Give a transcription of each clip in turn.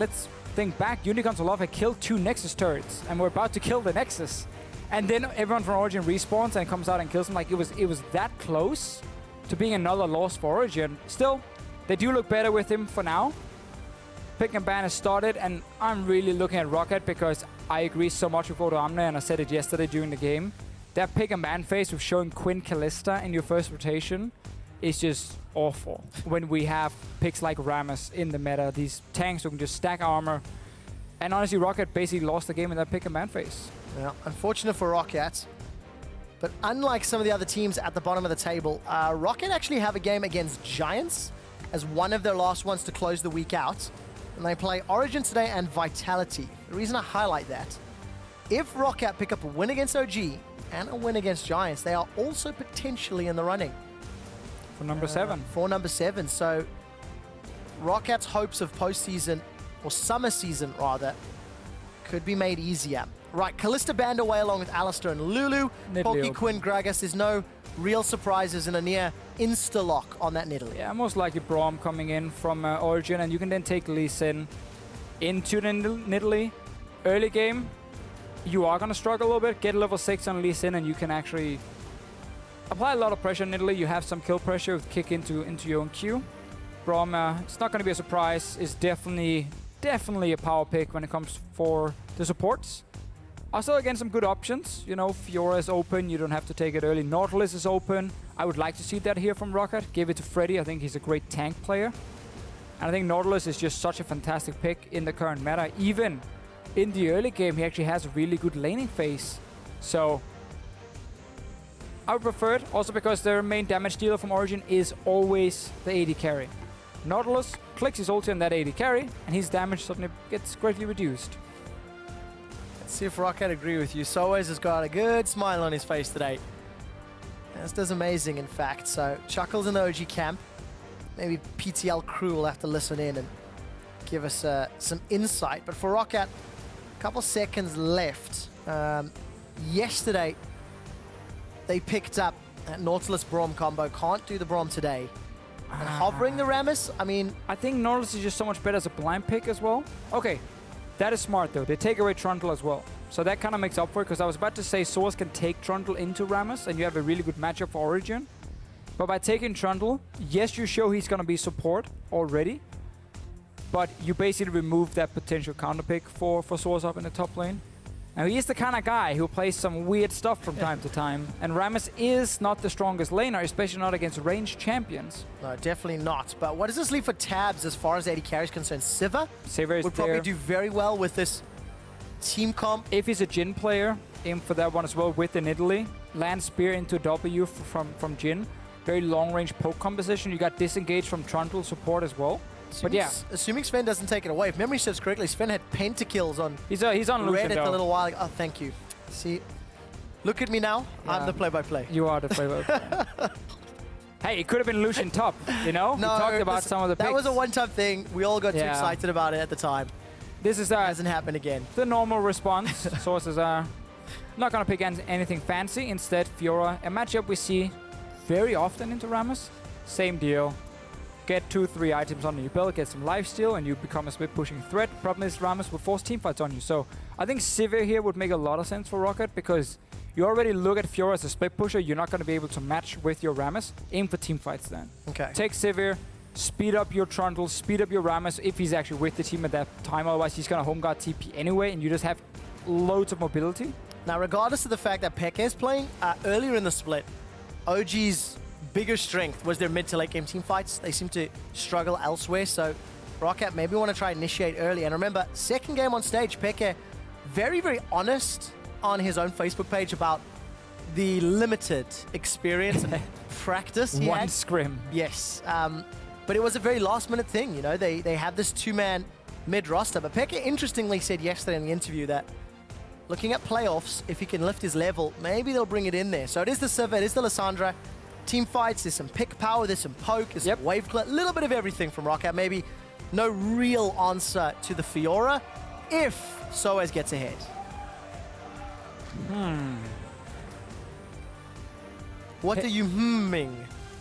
let's think back. Unicorns Aloft had killed 2 Nexus turrets, and we're about to kill the Nexus. And then everyone from Origin respawns and comes out and kills them. Like, it was that close to being another loss for Origin. Still, they do look better with him for now. Pick and ban has started, and I'm really looking at Roccat because I agree so much with Odo Amne, and I said it yesterday during the game. That pick and ban phase with showing Quinn Kalista in your first rotation is just awful. When we have picks like Rammus in the meta, these tanks who can just stack armor. And honestly, Roccat basically lost the game in that pick and ban phase. Yeah, unfortunate for Roccat. But unlike some of the other teams at the bottom of the table, Roccat actually have a game against Giants as one of their last ones to close the week out. And they play Origin today and Vitality. The reason I highlight that, if Roccat pick up a win against OG and a win against Giants, they are also potentially in the running. For number 7. For number 7. So Rockat's hopes of postseason, or summer season rather, could be made easier. Right, Kalista banned away along with Alistair and Lulu. Poki, Quinn, Gragas. There's no real surprises in a near insta-lock on that Nidalee. Yeah, most likely Braum coming in from Origin, and you can then take Lee Sin into the Nidalee. Early game, you are going to struggle a little bit. Get level 6 on Lee Sin, and you can actually apply a lot of pressure on Nidalee. You have some kill pressure with kick into your own queue. Braum, it's not going to be a surprise. It's definitely a power pick when it comes for the supports. Also, again, some good options. You know, Fiora is open. You don't have to take it early. Nautilus is open. I would like to see that here from Roccat. Give it to Freddy. I think he's a great tank player. And I think Nautilus is just such a fantastic pick in the current meta. Even in the early game, he actually has a really good laning phase. So I would prefer it. Also because their main damage dealer from Origin is always the AD carry. Nautilus clicks his ulti on that AD carry, and his damage suddenly gets greatly reduced. See if Roccat agree with you. SoaZ has got a good smile on his face today. This does amazing, in fact. So, Chuckles in the OG camp. Maybe PTL crew will have to listen in and give us some insight. But for Roccat, a couple seconds left. Yesterday, they picked up that Nautilus Braum combo. Can't do the Braum today. And hovering the Rammus, I mean... I think Nautilus is just so much better as a blind pick as well. Okay. That is smart, though. They take away Trundler as well. So that kind of makes up for it, because I was about to say SoaZ can take Trundle into Rammus, and you have a really good matchup for Origin. But by taking Trundle, yes, you show he's going to be support already, but you basically remove that potential counter pick for SoaZ up in the top lane. Now, he is the kind of guy who plays some weird stuff from time to time, and Rammus is not the strongest laner, especially not against ranged champions. No, definitely not. But what does this leave for Tabzz as far as AD carry is concerned? Sivir would probably do very well with this team comp. If he's a Jhin player, aim for that one as well with the Nidalee. Land Spear into W from Jhin. Very long-range poke composition. You got disengaged from Trundle support as well. But yeah, assuming Zven doesn't take it away, if memory serves correctly, Zven had pentakills on. He's on Lucian Reddit a little while ago. Oh, thank you. See, look at me now. Yeah. I'm the play-by-play. You are the play-by-play. Hey, it could have been Lucian top. You know, no, we talked about some of the picks. That was a one-time thing. We all got too excited about it at the time. This is hasn't happened again. The normal response. Sources are not gonna pick anything fancy. Instead, Fiora, a matchup we see very often into Rammus. Same deal. Get 2-3 items on your belt, get some lifesteal, and you become a split pushing threat. Problem is Rammus will force teamfights on you. So I think Sivir here would make a lot of sense for Roccat, because you already look at Fiora as a split pusher. You're not going to be able to match with your Rammus. Aim for teamfights then. Okay. Take Sivir, speed up your Trundle, speed up your Rammus if he's actually with the team at that time. Otherwise, he's going to home guard TP anyway, and you just have loads of mobility. Now, regardless of the fact that Peke is playing, earlier in the split, OG's bigger strength was their mid to late game team fights. They seem to struggle elsewhere, so Roccat maybe want to try and initiate early. And remember, second game on stage, Peke very, very honest on his own Facebook page about the limited experience and practice he had. One scrim. Yes, but it was a very last minute thing, you know. They have this two-man mid roster, but Peke interestingly said yesterday in the interview that looking at playoffs, if he can lift his level, maybe they'll bring it in there. So it is the Sivir, it is the Lissandra. Team fights, there's some pick power, there's some poke, there's some wave clear, a little bit of everything from Roccat. Maybe no real answer to the Fiora if SoaZ gets ahead. What are you hmming?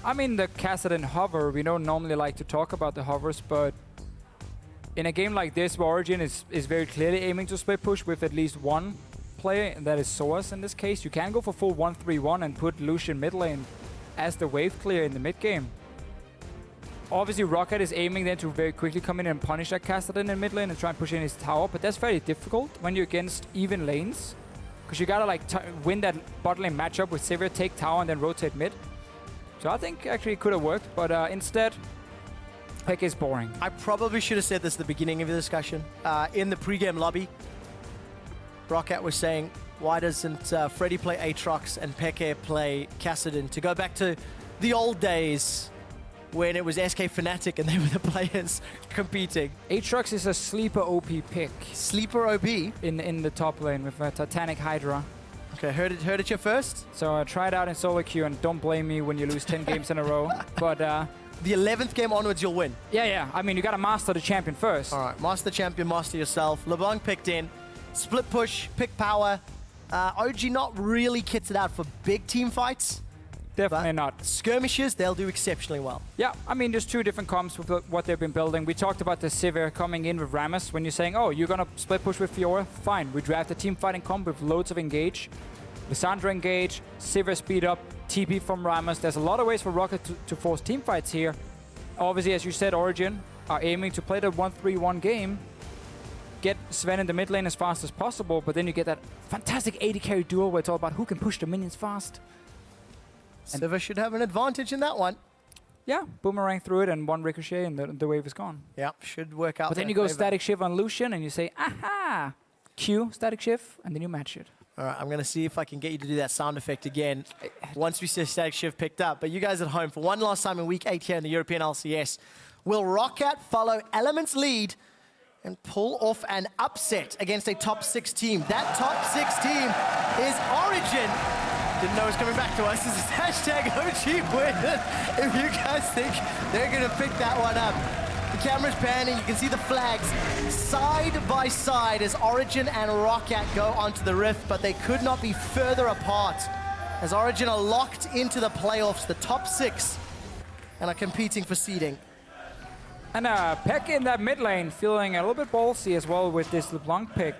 I mean, the Kassadin hover, we don't normally like to talk about the hovers, but in a game like this, where Origen is very clearly aiming to split push with at least one player, and that is SoaZ in this case, you can go for full 1-3-1 and put Lucian mid lane as the wave clear in the mid game. Obviously, Roccat is aiming then to very quickly come in and punish that caster in the mid lane and try and push in his tower, but that's very difficult when you're against even lanes, because you gotta like win that bot lane matchup with Sivir, take tower, and then rotate mid. So I think actually it could have worked, but instead, Peke is boring. I probably should have said this at the beginning of the discussion. In the pre-game lobby, Roccat was saying, why doesn't Freddy play Aatrox and Peke play Kassadin? To go back to the old days when it was SK Fnatic and they were the players competing. Aatrox is a sleeper OP pick. Sleeper OP? In the top lane with Titanic Hydra. Okay, heard it here first. So try it out in solo queue and don't blame me when you lose 10 games in a row. But the 11th game onwards, you'll win. Yeah. I mean, you got to master the champion first. All right, master champion, master yourself. LeBlanc picked in. Split push, pick power. OG not really kitted out for big team fights. Definitely not. Skirmishes, they'll do exceptionally well. Yeah, I mean, there's two different comps with what they've been building. We talked about the Sivir coming in with Rammus. When you're saying, oh, you're going to split push with Fiora, fine. We draft a team fighting comp with loads of engage. Lissandra engage, Sivir speed up, TP from Rammus. There's a lot of ways for Roccat to force team fights here. Obviously, as you said, Origen are aiming to play the 1-3-1 game, get Zven in the mid lane as fast as possible, but then you get that fantastic AD carry duel where it's all about who can push the minions fast. Sivir should have an advantage in that one. Yeah, boomerang through it and one ricochet and the wave is gone. Yeah, should work out. But then you go static shift on Lucian and you say, aha, Q, static shift, and then you match it. All right, I'm going to see if I can get you to do that sound effect again once we see static shift picked up. But you guys at home, for one last time in Week 8 here in the European LCS, will Roccat follow Element's lead and pull off an upset against a top 6 team? That top 6 team is Origen. Didn't know it was coming back to us. This is hashtag OG win. If you guys think they're going to pick that one up. The camera's panning, you can see the flags side by side as Origen and Roccat go onto the rift, but they could not be further apart as Origen are locked into the playoffs, the top 6, and are competing for seeding. And Peke in that mid lane feeling a little bit ballsy as well with this LeBlanc pick.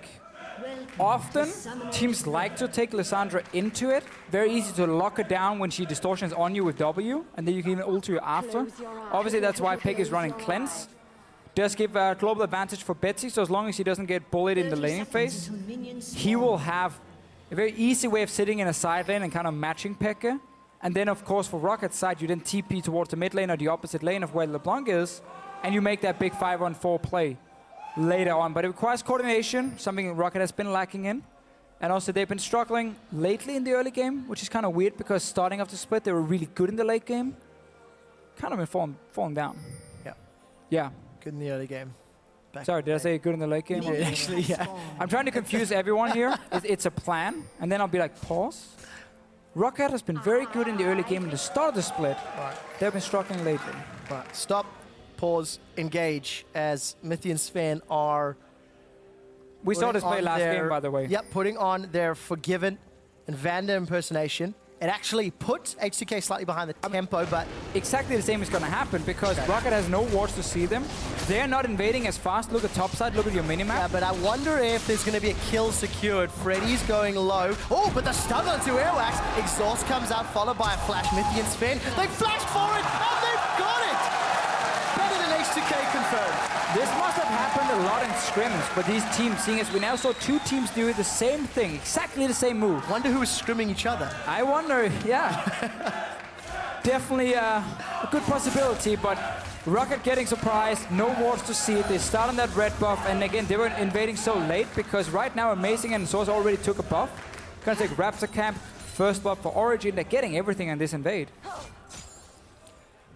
Often, teams like to take Lissandra into it. Very easy to lock her down when she distortions on you with W, and then you can even ult her after. Obviously, that's why Peke is running Cleanse. Does give a global advantage for Betsy, so as long as he doesn't get bullied in the laning phase, he will have a very easy way of sitting in a side lane and kind of matching Peke. And then, of course, for Rockat's side, you then TP towards the mid lane or the opposite lane of where LeBlanc is, and you make that big 5-on-4 play later on. But it requires coordination, something Roccat has been lacking in. And also they've been struggling lately in the early game, which is kind of weird because starting off the split, they were really good in the late game. Kind of been falling down. Yeah. Yeah. Good in the early game. Sorry, did I say good in the late game? Yeah, actually, yeah. I'm trying to confuse everyone here. It's a plan, and then I'll be like, pause. Roccat has been very good in the early game at the start of the split. Right. They've been struggling lately. Right. Stop. Pause, engage, as Mithy and Zven are... We saw this play last game, by the way. Yep, putting on their Forgiven and Vanda impersonation. It actually put HCK slightly behind the tempo, but... Exactly the same is going to happen, because Roccat has no wards to see them. They're not invading as fast. Look at topside, look at your minimap. Yeah, but I wonder if there's going to be a kill secured. Freddy's going low. Oh, but the stun onto Airwaks. Exhaust comes out, followed by a flash. Mithy and Zven, they flashed for it, and they've got it! Better than H2K confirmed. This must have happened a lot in scrims for these teams, seeing as we now saw 2 teams do the same thing, exactly the same move. Wonder who was scrimming each other. I wonder, yeah. Definitely a good possibility, but Roccat getting surprised, no wards to see it. They start on that red buff, and again, they were invading so late because right now Amazing and SoaZ already took a buff. Gonna take Raptor Camp, first blood for Origen. They're getting everything on this invade.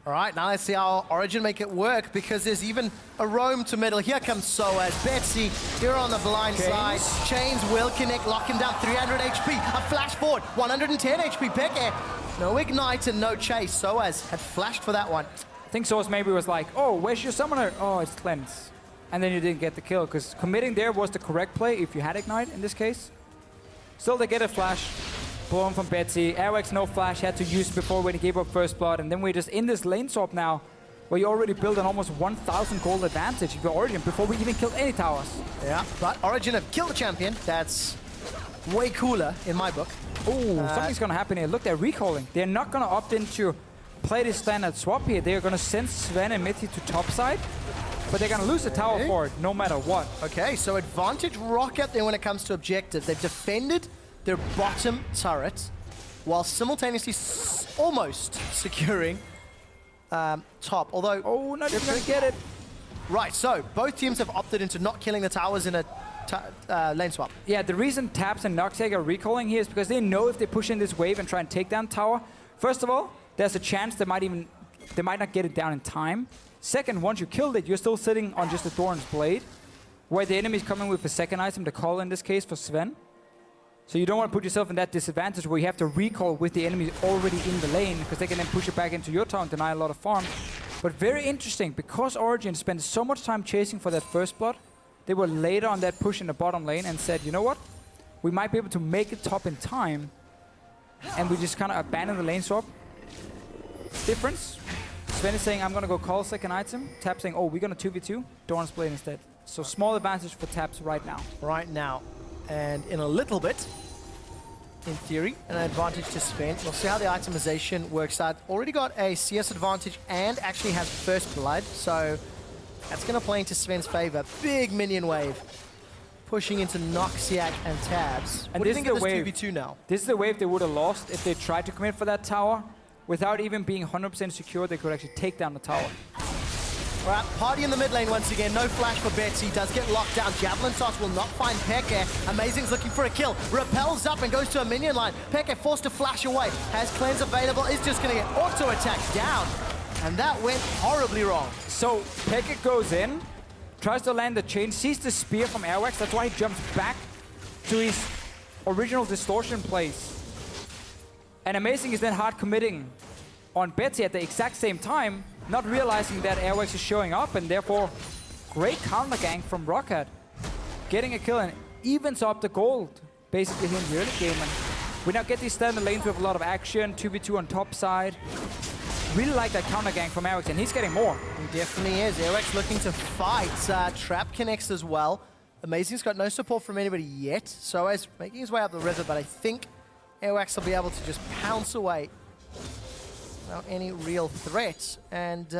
All right, now let's see how Origen make it work, because there's even a roam to middle. Here comes SoaZ. Betsy, here on the blind side. Chains will connect, locking down 300 HP. A flash forward, 110 HP. Peke, no ignite and no chase. SoaZ had flashed for that one. I think SoaZ maybe was like, oh, where's your summoner? Oh, it's Cleanse. And then you didn't get the kill, because committing there was the correct play if you had ignite in this case. Still, they get a flash. Blown from Betsy. Airwaks no flash, had to use before when he gave up first blood, and then we're just in this lane swap now. where you already built an almost 1,000 gold advantage for Origen before we even killed any towers. Yeah, but Origen have killed the champion. That's way cooler in my book. Oh, something's going to happen here. Look, they're recalling. They're not going to opt into play this standard swap here. They're going to send Zven and Mithy to top side, but they're going to lose the tower for it no matter what. Okay, so advantage Roccat there when it comes to objectives. They've defended their bottom turret while simultaneously almost securing top, although... Oh, not even going to get it. Right, so both teams have opted into not killing the towers in a lane swap. Yeah, the reason Tabzz and Noxiak are recalling here is because they know if they push in this wave and try and take down tower, first of all, there's a chance they might not get it down in time. Second, once you killed it, you're still sitting on just a Doran's Blade, where the enemy's coming with the second item, the call in this case for Zven. So you don't want to put yourself in that disadvantage where you have to recall with the enemy already in the lane, because they can then push it back into your tower and deny a lot of farm. But very interesting, because Origen spent so much time chasing for that first blood, they were later on that push in the bottom lane and said, you know what? We might be able to make it top in time, and we just kind of abandon the lane swap. Difference. Zven is saying, I'm going to go call second item. Tabzz saying, oh, we're going to 2v2. Doran's Blade instead. So small advantage for Tabzz right now. Right now. And in a little bit, in theory, an advantage to Zven. We'll see how the itemization works out. Already got a CS advantage and actually has first blood. So that's going to play into Sven's favor. Big minion wave. Pushing into Noxiak and Tabzz. And what do you think of this wave. 2v2 now? This is the wave they would have lost if they tried to commit for that tower. Without even being 100% secure, they could actually take down the tower. All right, party in the mid lane once again. No flash for Betsy. Does get locked down. Javelin toss will not find xPeke. Amazing's looking for a kill. Repels up and goes to a minion line. xPeke forced to flash away. Has cleanse available. Is just going to get auto attacked down. And that went horribly wrong. So xPeke goes in, tries to land the chain, sees the spear from Airwaks. That's why he jumps back to his original distortion place. And Amazing is then hard committing on Betsy at the exact same time, not realizing that Airwaks is showing up, and therefore great counter gank from Roccat. Getting a kill and evens up the gold, basically here in the early game. And we now get these standard lanes with a lot of action, 2v2 on top side. Really like that counter gank from Airwaks, and he's getting more. He definitely is. Airwaks looking to fight. Trap connects as well. Amazing's got no support from anybody yet. SoaZ making his way up the river, but I think Airwaks will be able to just pounce away without any real threat. And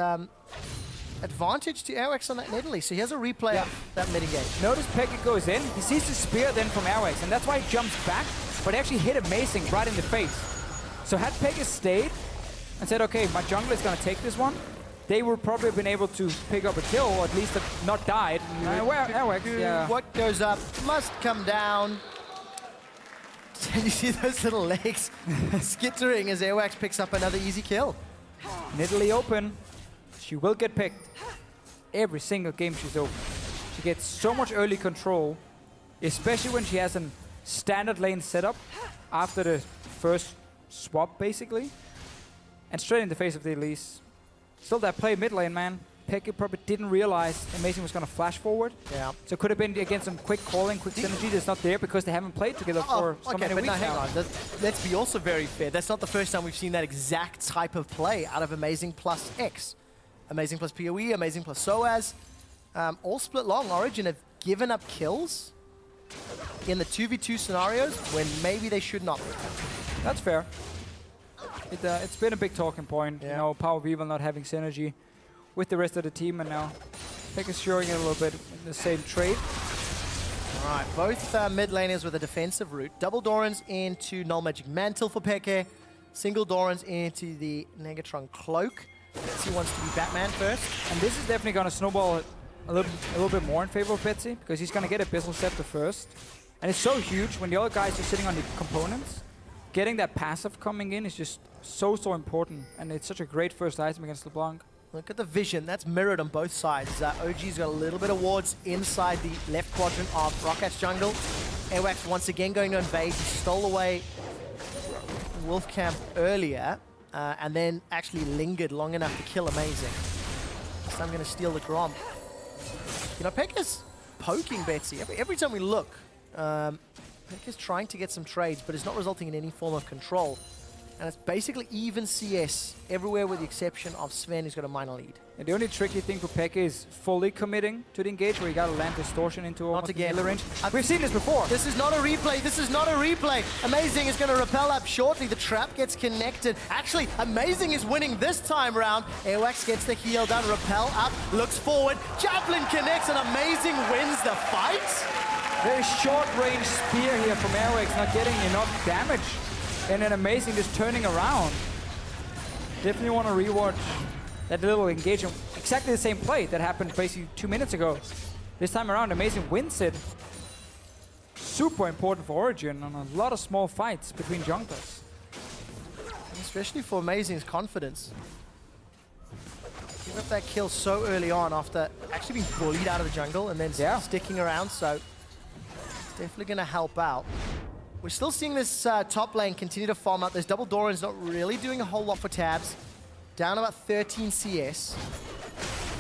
advantage to Airwaks on that Nidalee. So he has a replay of that mitigate. Notice xPeke goes in. He sees the spear then from Airwaks, and that's why he jumps back, but he actually hit Amazing right in the face. So had xPeke stayed and said, okay, my jungler is going to take this one, they would probably have been able to pick up a kill, or at least have not died. Airwaks, yeah. What goes up must come down. You see those little legs skittering as Airwaks picks up another easy kill. Nidalee open. She will get picked. Every single game she's open. She gets so much early control, especially when she has a standard lane setup after the first swap, basically. And straight in the face of the Elise. Still that play mid lane, man. xPeke probably didn't realize Amazing was going to flash forward. Yeah. So it could have been against some quick calling, quick synergy that's not there because they haven't played together for so many weeks hang now. on. Let's be also very fair. That's not the first time we've seen that exact type of play out of Amazing plus X. Amazing plus PoE, Amazing plus SoaZ. All split long. Origen have given up kills in the 2v2 scenarios when maybe they should not. That's fair. It's been a big talking point. Yeah. You know, Power Weevil not having synergy with the rest of the team, and now xPeke is showing it a little bit in the same trade. All right, both mid laners with a defensive route. Double Dorans into Null Magic Mantle for xPeke. Single Dorans into the Negatron Cloak. Betsy wants to be Batman first. And this is definitely going to snowball a little bit more in favor of Betsy, because he's going to get Abyssal Scepter first. And it's so huge when the other guys are sitting on the components. Getting that passive coming in is just so important. And it's such a great first item against LeBlanc. Look at the vision. That's mirrored on both sides. OG's got a little bit of wards inside the left quadrant of Rockat's jungle. Airwaks once again going to invade. He stole away Wolf Camp earlier and then actually lingered long enough to kill Amazing. So I'm going to steal the Grom. You know, xPeke's poking Betsy. Every time we look, xPeke is trying to get some trades, but it's not resulting in any form of control. And it's basically even CS everywhere with the exception of Zven, who's got a minor lead. And the only tricky thing for Peke is fully committing to the engage, where you gotta land distortion into Not again. the range. We've seen this before. This is not a replay. This is not a replay. Amazing is going to repel up shortly. The trap gets connected. Actually, Amazing is winning this time round. Airwaks gets the heal done. Repel up, looks forward. Javelin connects and Amazing wins the fight. Very short range spear here from Airwaks, not getting enough damage. And then Amazing just turning around. Definitely want to rewatch that little engagement. Exactly the same play that happened basically 2 minutes ago. This time around, Amazing wins it. Super important for Origen on a lot of small fights between junglers. Especially for Amazing's confidence. Give up that kill so early on after actually being bullied out of the jungle and then sticking around, so it's definitely going to help out. We're still seeing this top lane continue to farm out. There's double Doran's not really doing a whole lot for Tabzz. Down about 13 CS.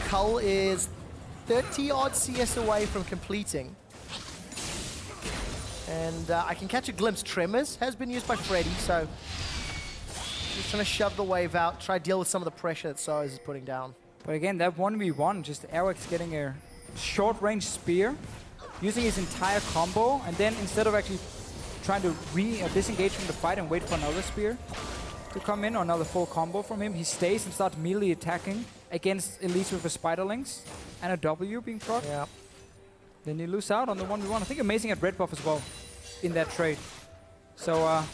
Cull is 30-odd CS away from completing. And I can catch a glimpse. Tremors has been used by Freddy, so just trying to shove the wave out, try to deal with some of the pressure that SoaZ is putting down. But again, that 1v1, just Airwaks getting a short-range spear, using his entire combo, and then instead of actually trying to disengage from the fight and wait for another spear to come in, or another full combo from him, he stays and starts melee attacking against Elise with a Spiderlings and a W being proc. Yeah. Then you lose out on the 1v1. I think Amazing had red buff as well in that trade. So,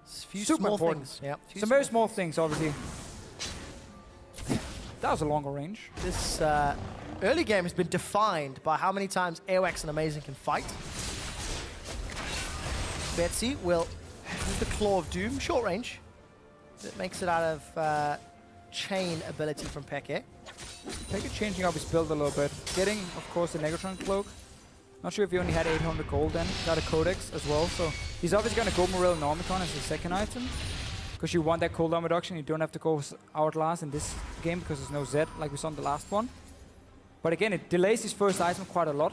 few super small important. things. Yep. Some very small things, obviously. That was a longer range. This early game has been defined by how many times Airwaks and Amazing can fight. Betsy will use the Claw of Doom, short range. That makes it out of chain ability from Peke. Peke changing up his build a little bit. Getting, of course, the Negatron Cloak. Not sure if he only had 800 gold then. Got a Codex as well, so he's obviously going to go Morel and Normicon as his second item. Because you want that cooldown reduction, you don't have to go Outlast in this game because there's no Z like we saw in the last one. But again, it delays his first item quite a lot.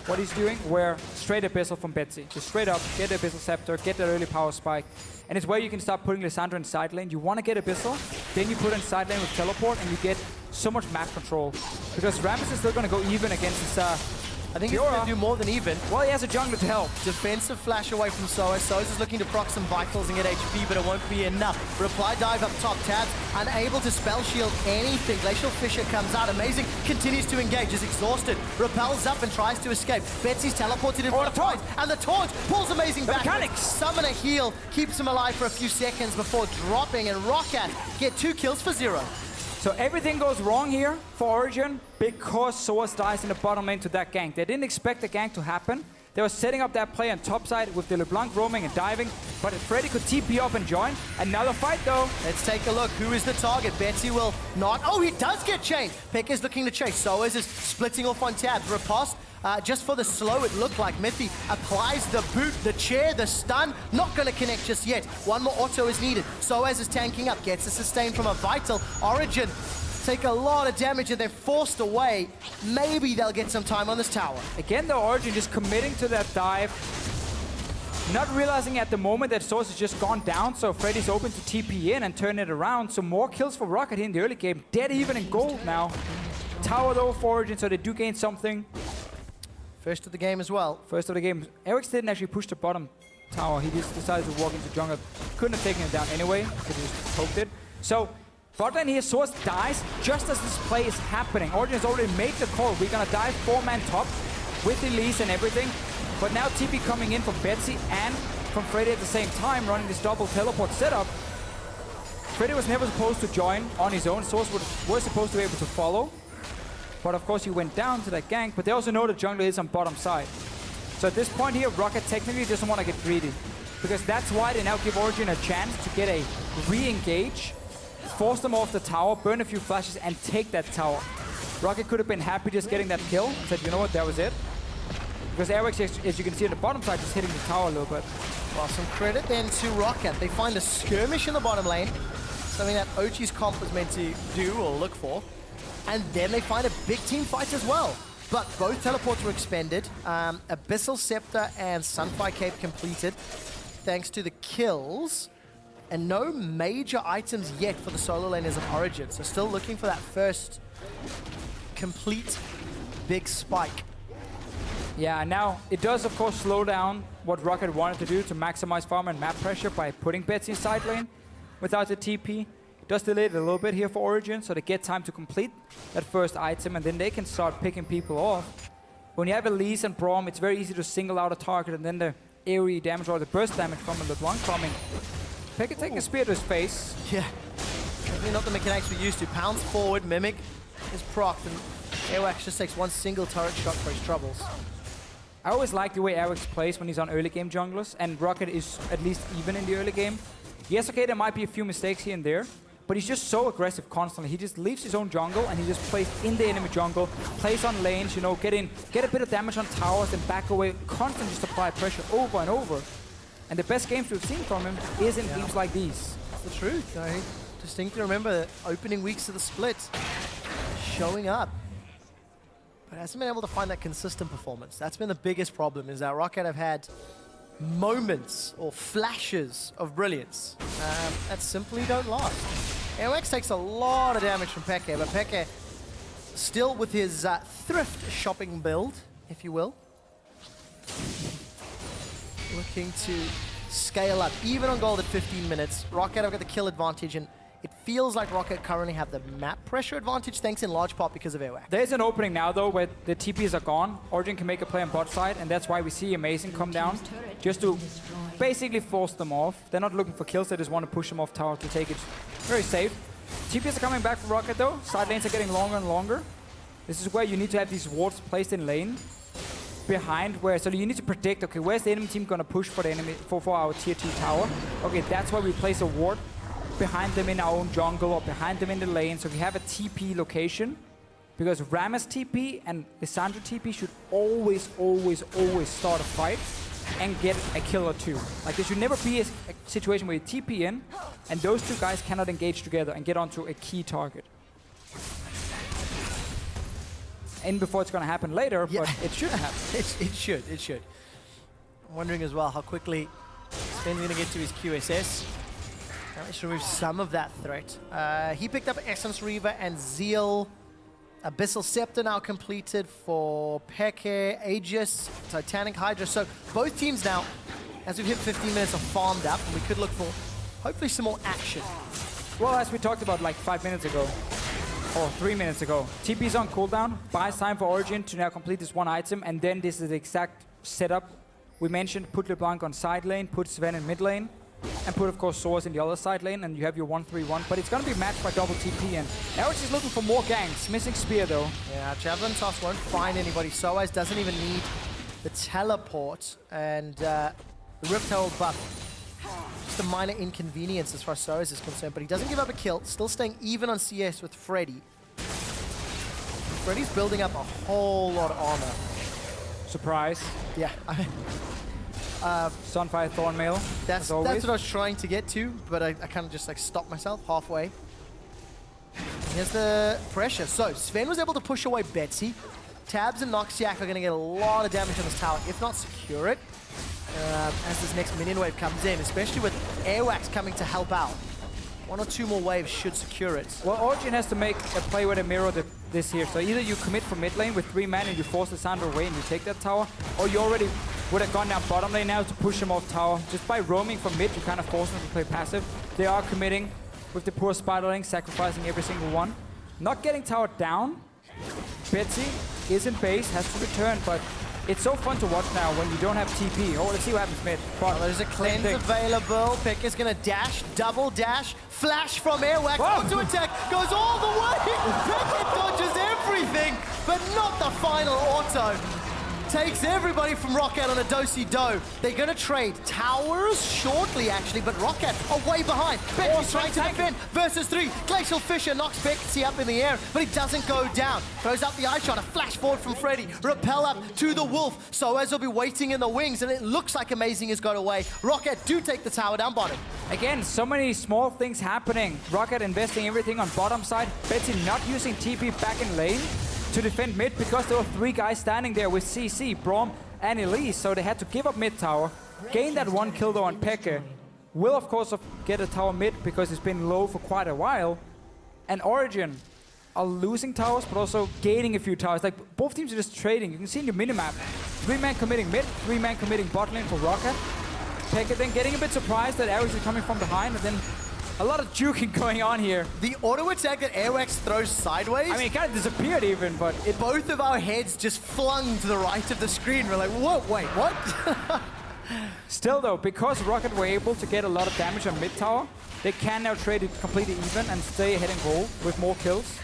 What he's doing, where straight Abyssal from Betsy. Just straight up, get the Abyssal Scepter, get the early power spike. And it's where you can start putting Lissandra in side lane. You want to get Abyssal, then you put in side lane with Teleport, and you get so much map control. Because Rammus is still going to go even against his I think he's going to do more than even. Well, he has a jungler to help. Defensive flash away from SoaZ. SoaZ is looking to proc some vitals and get HP, but it won't be enough. Reply dive up top. Tabzz unable to spell shield anything. Glacial Fissure comes out. Amazing continues to engage. Is exhausted. Repels up and tries to escape. Betsy's teleported in front twice, and the taunt pulls Amazing back. Mechanics. Summon a heal, keeps him alive for a few seconds before dropping, and Roccat get 2 kills for 0. So everything goes wrong here for Origen because SoaZ dies in the bottom lane to that gank. They didn't expect the gank to happen. They were setting up that play on top side with the LeBlanc roaming and diving, but Freddy could TP up and join. Another fight though. Let's take a look. Who is the target? Betsy will not. Oh, he does get chained. Peke is looking to chase. SoaZ is splitting off on Tabzz. Riposte. Just for the slow, it looked like Mithy applies the boot, the chair, the stun. Not going to connect just yet. One more auto is needed. SoaZ is tanking up, gets a sustain from a vital. Origen take a lot of damage and they're forced away. Maybe they'll get some time on this tower. Again, the Origen just committing to that dive. Not realizing at the moment that SoaZ has just gone down, so Freddy's open to TP in and turn it around. So more kills for Roccat here in the early game. Dead even in gold now. Tower though for Origen, so they do gain something. First of the game as well. First of the game. Airwaks didn't actually push the bottom tower. He just decided to walk into jungle. Couldn't have taken it down anyway, because he just poked it. So, bot lane here, SoaZ dies just as this play is happening. Origen has already made the call. We're gonna dive 4-man top with Elise and everything. But now TP coming in from Betsy and from Freddy at the same time, running this double teleport setup. Freddy was never supposed to join on his own. SoaZ was supposed to be able to follow. But of course he went down to that gank, but they also know the jungler is on bottom side. So at this point here, Roccat technically doesn't want to get greedy. Because that's why they now give Origen a chance to get a re-engage, force them off the tower, burn a few flashes, and take that tower. Roccat could have been happy just getting that kill, and said, you know what, that was it. Because Airwaks, as you can see on the bottom side, just hitting the tower a little bit. Well, some credit then to Roccat. They find a skirmish in the bottom lane, something that OG's comp was meant to do or look for. And then they find a big team fight as well. But both teleports were expended. Abyssal Scepter and Sunfire Cape completed. Thanks to the kills And no major items yet for the solo laners of Origin. So still looking for that first complete big spike. Yeah, now it does of course slow down what Roccat wanted to do to maximize farm and map pressure by putting Betsy in side lane without the TP. It does delay it a little bit here for Origin, so they get time to complete that first item and then they can start picking people off. When you have Elise and Braum, it's very easy to single out a target and then the AoE damage or the burst damage from a LeBlanc coming. Peke taking a spear to his face. Yeah, maybe not the mechanics we used to. Pounds forward, Mimic is procced, and Airwaks just takes one single turret shot for his troubles. I always like the way Airwaks plays when he's on early game junglers, and Roccat is at least even in the early game. Yes, okay, there might be a few mistakes here and there, but he's just so aggressive constantly. He just leaves his own jungle and he just plays in the enemy jungle, plays on lanes, you know, get a bit of damage on towers and back away, constantly just apply pressure over and over. And the best games we've seen from him is in games like these. That's the truth. I distinctly remember the opening weeks of the split showing up. But hasn't been able to find that consistent performance. That's been the biggest problem, is that Roccat have had moments or flashes of brilliance that simply don't last. Airwaks takes a lot of damage from Peke, but Peke still with his thrift shopping build, if you will. Looking to scale up, even on gold at 15 minutes. Roccat have got the kill advantage, and it feels like Roccat currently have the map pressure advantage, thanks in large part because of Airwaks. There's an opening now, though, where the TPs are gone. Origin can make a play on bot side, and that's why we see Amazing come down, just to basically force them off. They're not looking for kills, they just want to push them off tower to take it very safe. TPs are coming back from Roccat, though. Side lanes are getting longer and longer. This is where you need to have these wards placed in lane behind, where so you need to predict, okay, where's the enemy team gonna push for the enemy for our tier 2 tower? Okay, that's why we place a ward behind them in our own jungle or behind them in the lane, so we have a TP location, because Rammus TP and Lissandra TP should always start a fight and get a kill or two. Like, there should never be a situation where you TP in and those two guys cannot engage together and get onto a key target. And before it's going to happen later, yeah. But it should happen. It should. I'm wondering as well how quickly Sven's going to get to his QSS. That should remove some of that threat. He picked up Essence Reaver and Zeal. Abyssal Scepter now completed for Peke, Aegis, Titanic Hydra. So both teams now, as we've hit 15 minutes, are farmed up, and we could look for hopefully some more action. Well, as we talked about like 5 minutes ago, or 3 minutes ago, TP's on cooldown, buys time for Origin to now complete this one item, and then this is the exact setup we mentioned. Put LeBlanc on side lane, put Zven in mid lane, and put, of course, SoaZ in the other side lane, and you have your 1-3-1. But it's going to be matched by double TP, and Airwaks is looking for more ganks. Missing Spear, though. Yeah, Javelin Toss won't find anybody. SoaZ doesn't even need the teleport, and the Rift Herald buff. Just a minor inconvenience as far as SoaZ is concerned, but he doesn't give up a kill. Still staying even on CS with Freddy. Freddy's building up a whole lot of armor. Surprise. Yeah. Sunfire Thornmail. That's what I was trying to get to, but I kind of just like stopped myself halfway. Here's the pressure. So Zven was able to push away Betsy. Tabzz and Noxiak are going to get a lot of damage on this tower, if not secure it, as this next minion wave comes in, especially with Airwaks coming to help out. 1 or 2 more waves should secure it. Well, Origin has to make a play where they mirror this here. So either you commit from mid lane with 3 men and you force Lissandra away and you take that tower, or you already would have gone down bottom lane now to push them off tower. Just by roaming from mid, you kind of force them to play passive. They are committing with the poor spiderling, sacrificing every single one. Not getting tower down. Betsy is in base, has to return, but it's so fun to watch now when you don't have TP. Oh, let's see what happens mid. Well, there's a cleanse available. Pick is going to dash, double dash, flash from Airwaks, auto attack, goes all the way. Pick dodges everything, but not the final auto. Takes everybody from Roccat on a do-si-do. They're going to trade towers shortly, actually, but Roccat are way behind. Betsy's trying to defend versus 3. Glacial Fissure knocks Betsy up in the air, but he doesn't go down. Throws up the eye shot, a flash forward from Freddy. Repel up to the Wolf. SoaZ will be waiting in the wings, and it looks like Amazing has got away. Roccat do take the tower down bottom. Again, so many small things happening. Roccat investing everything on bottom side. Betsy not using TP back in lane to defend mid because there were 3 guys standing there with CC, Braum, and Elise, so they had to give up mid tower, gain that 1 kill though on Peke, will, of course, get a tower mid because it's been low for quite a while. And Origen are losing towers, but also gaining a few towers. Like, both teams are just trading. You can see in your minimap, 3-man committing mid, 3-man committing bot lane for Roccat. xPeke then getting a bit surprised that Airwaks is coming from behind, and then a lot of juking going on here. The auto attack that Airwaks throws sideways. I mean, it kind of disappeared even, but both of our heads just flung to the right of the screen. We're like, whoa, wait, what? Still though, because Roccat were able to get a lot of damage on mid tower, they can now trade it completely even and stay ahead in goal with more kills.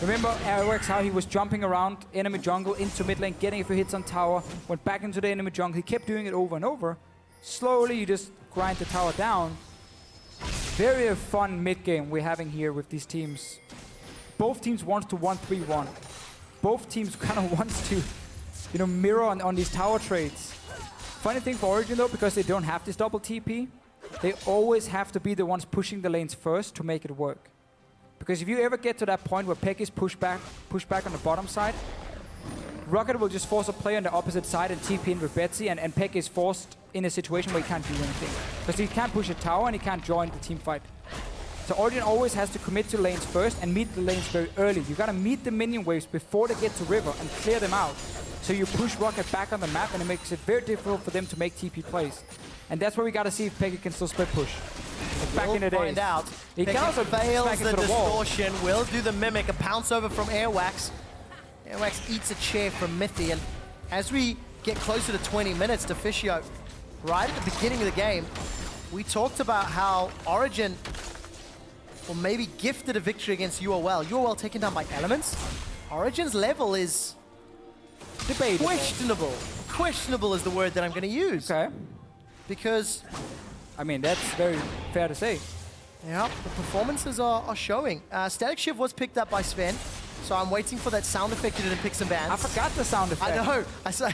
Remember Airwaks, how he was jumping around enemy jungle into mid lane, getting a few hits on tower, went back into the enemy jungle. He kept doing it over and over. Slowly, you just grind the tower down. Very fun mid game we're having here with these teams. Both teams want to 1-3-1. Both teams kind of wants to, you know, mirror on these tower trades. Funny thing for Origen though, because they don't have this double TP, they always have to be the ones pushing the lanes first to make it work. Because if you ever get to that point where xPeke is pushed back on the bottom side, Roccat will just force a player on the opposite side and TP in with Betsy, and xPeke is forced in a situation where he can't do anything. Because he can't push a tower and he can't join the team fight. So Origen always has to commit to lanes first and meet the lanes very early. You gotta meet the minion waves before they get to river and clear them out. So you push Roccat back on the map, and it makes it very difficult for them to make TP plays. And that's where we gotta see if xPeke can still split push. Back in the days. We'll find out. He can also fails the wall. distortion, will do the mimic, a pounce over from Airwaks. Airwaks eats a chair from Mithy, and as we get closer to 20 minutes to Fischio, right at the beginning of the game, we talked about how Origen, or maybe gifted a victory against UOL. UOL taken down by elements. Origen's level is debatable. Questionable. Questionable is the word that I'm going to use. Okay. Because, I mean, that's very fair to say. Yeah, the performances are showing. Static Shift was picked up by Zven, so I'm waiting for that sound effect to do pick some bands. I forgot the sound effect. I know. I say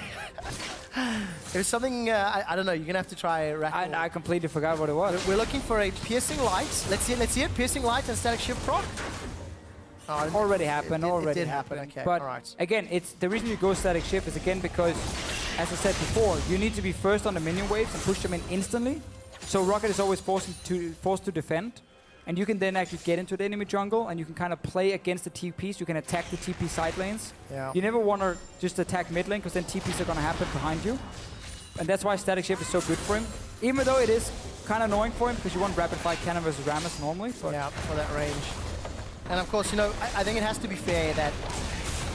there's something, I don't know, you're going to have to try I completely forgot what it was. We're looking for a Piercing Light. Let's see it. Piercing Light and Static Shift proc. Oh, already happened. It did happen. Okay, but all right. Again, it's the reason you go Static Shift is again because, as I said before, you need to be first on the minion waves and push them in instantly. So Roccat is always forced to defend, and you can then actually get into the enemy jungle, and you can kind of play against the TPs. You can attack the TP side lanes. Yeah. You never want to just attack mid lane, because then TPs are going to happen behind you. And that's why Static Shift is so good for him. Even though it is kind of annoying for him, because you want rapid fire cannon versus Rammus normally. But yeah, for that range. And of course, you know, I think it has to be fair that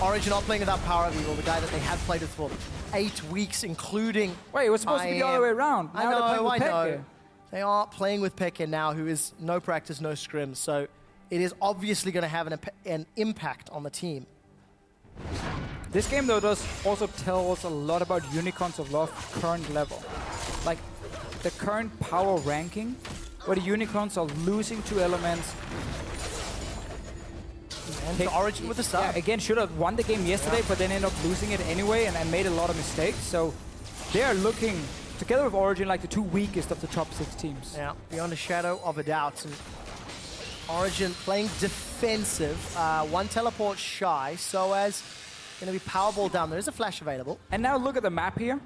Origen are playing without Power of Evil, the guy that they have played with for 8 weeks, including... Wait, it was supposed to be the other way around. I know. They are playing with xPeke now, who is no practice, no scrim. So it is obviously going to have an impact on the team. This game, though, does also tell us a lot about Unicorns of Love current level. Like, the current power ranking, where the Unicorns are losing 2 elements. And Origen with the sub. Yeah, again, should have won the game yesterday, but then ended up losing it anyway and made a lot of mistakes. So they are looking, together with Origen, like the 2 weakest of the top 6 teams. Yeah, beyond a shadow of a doubt. And Origen playing defensive, 1 teleport shy, SoaZ going to be powerball down. There is a flash available. And now look at the map here.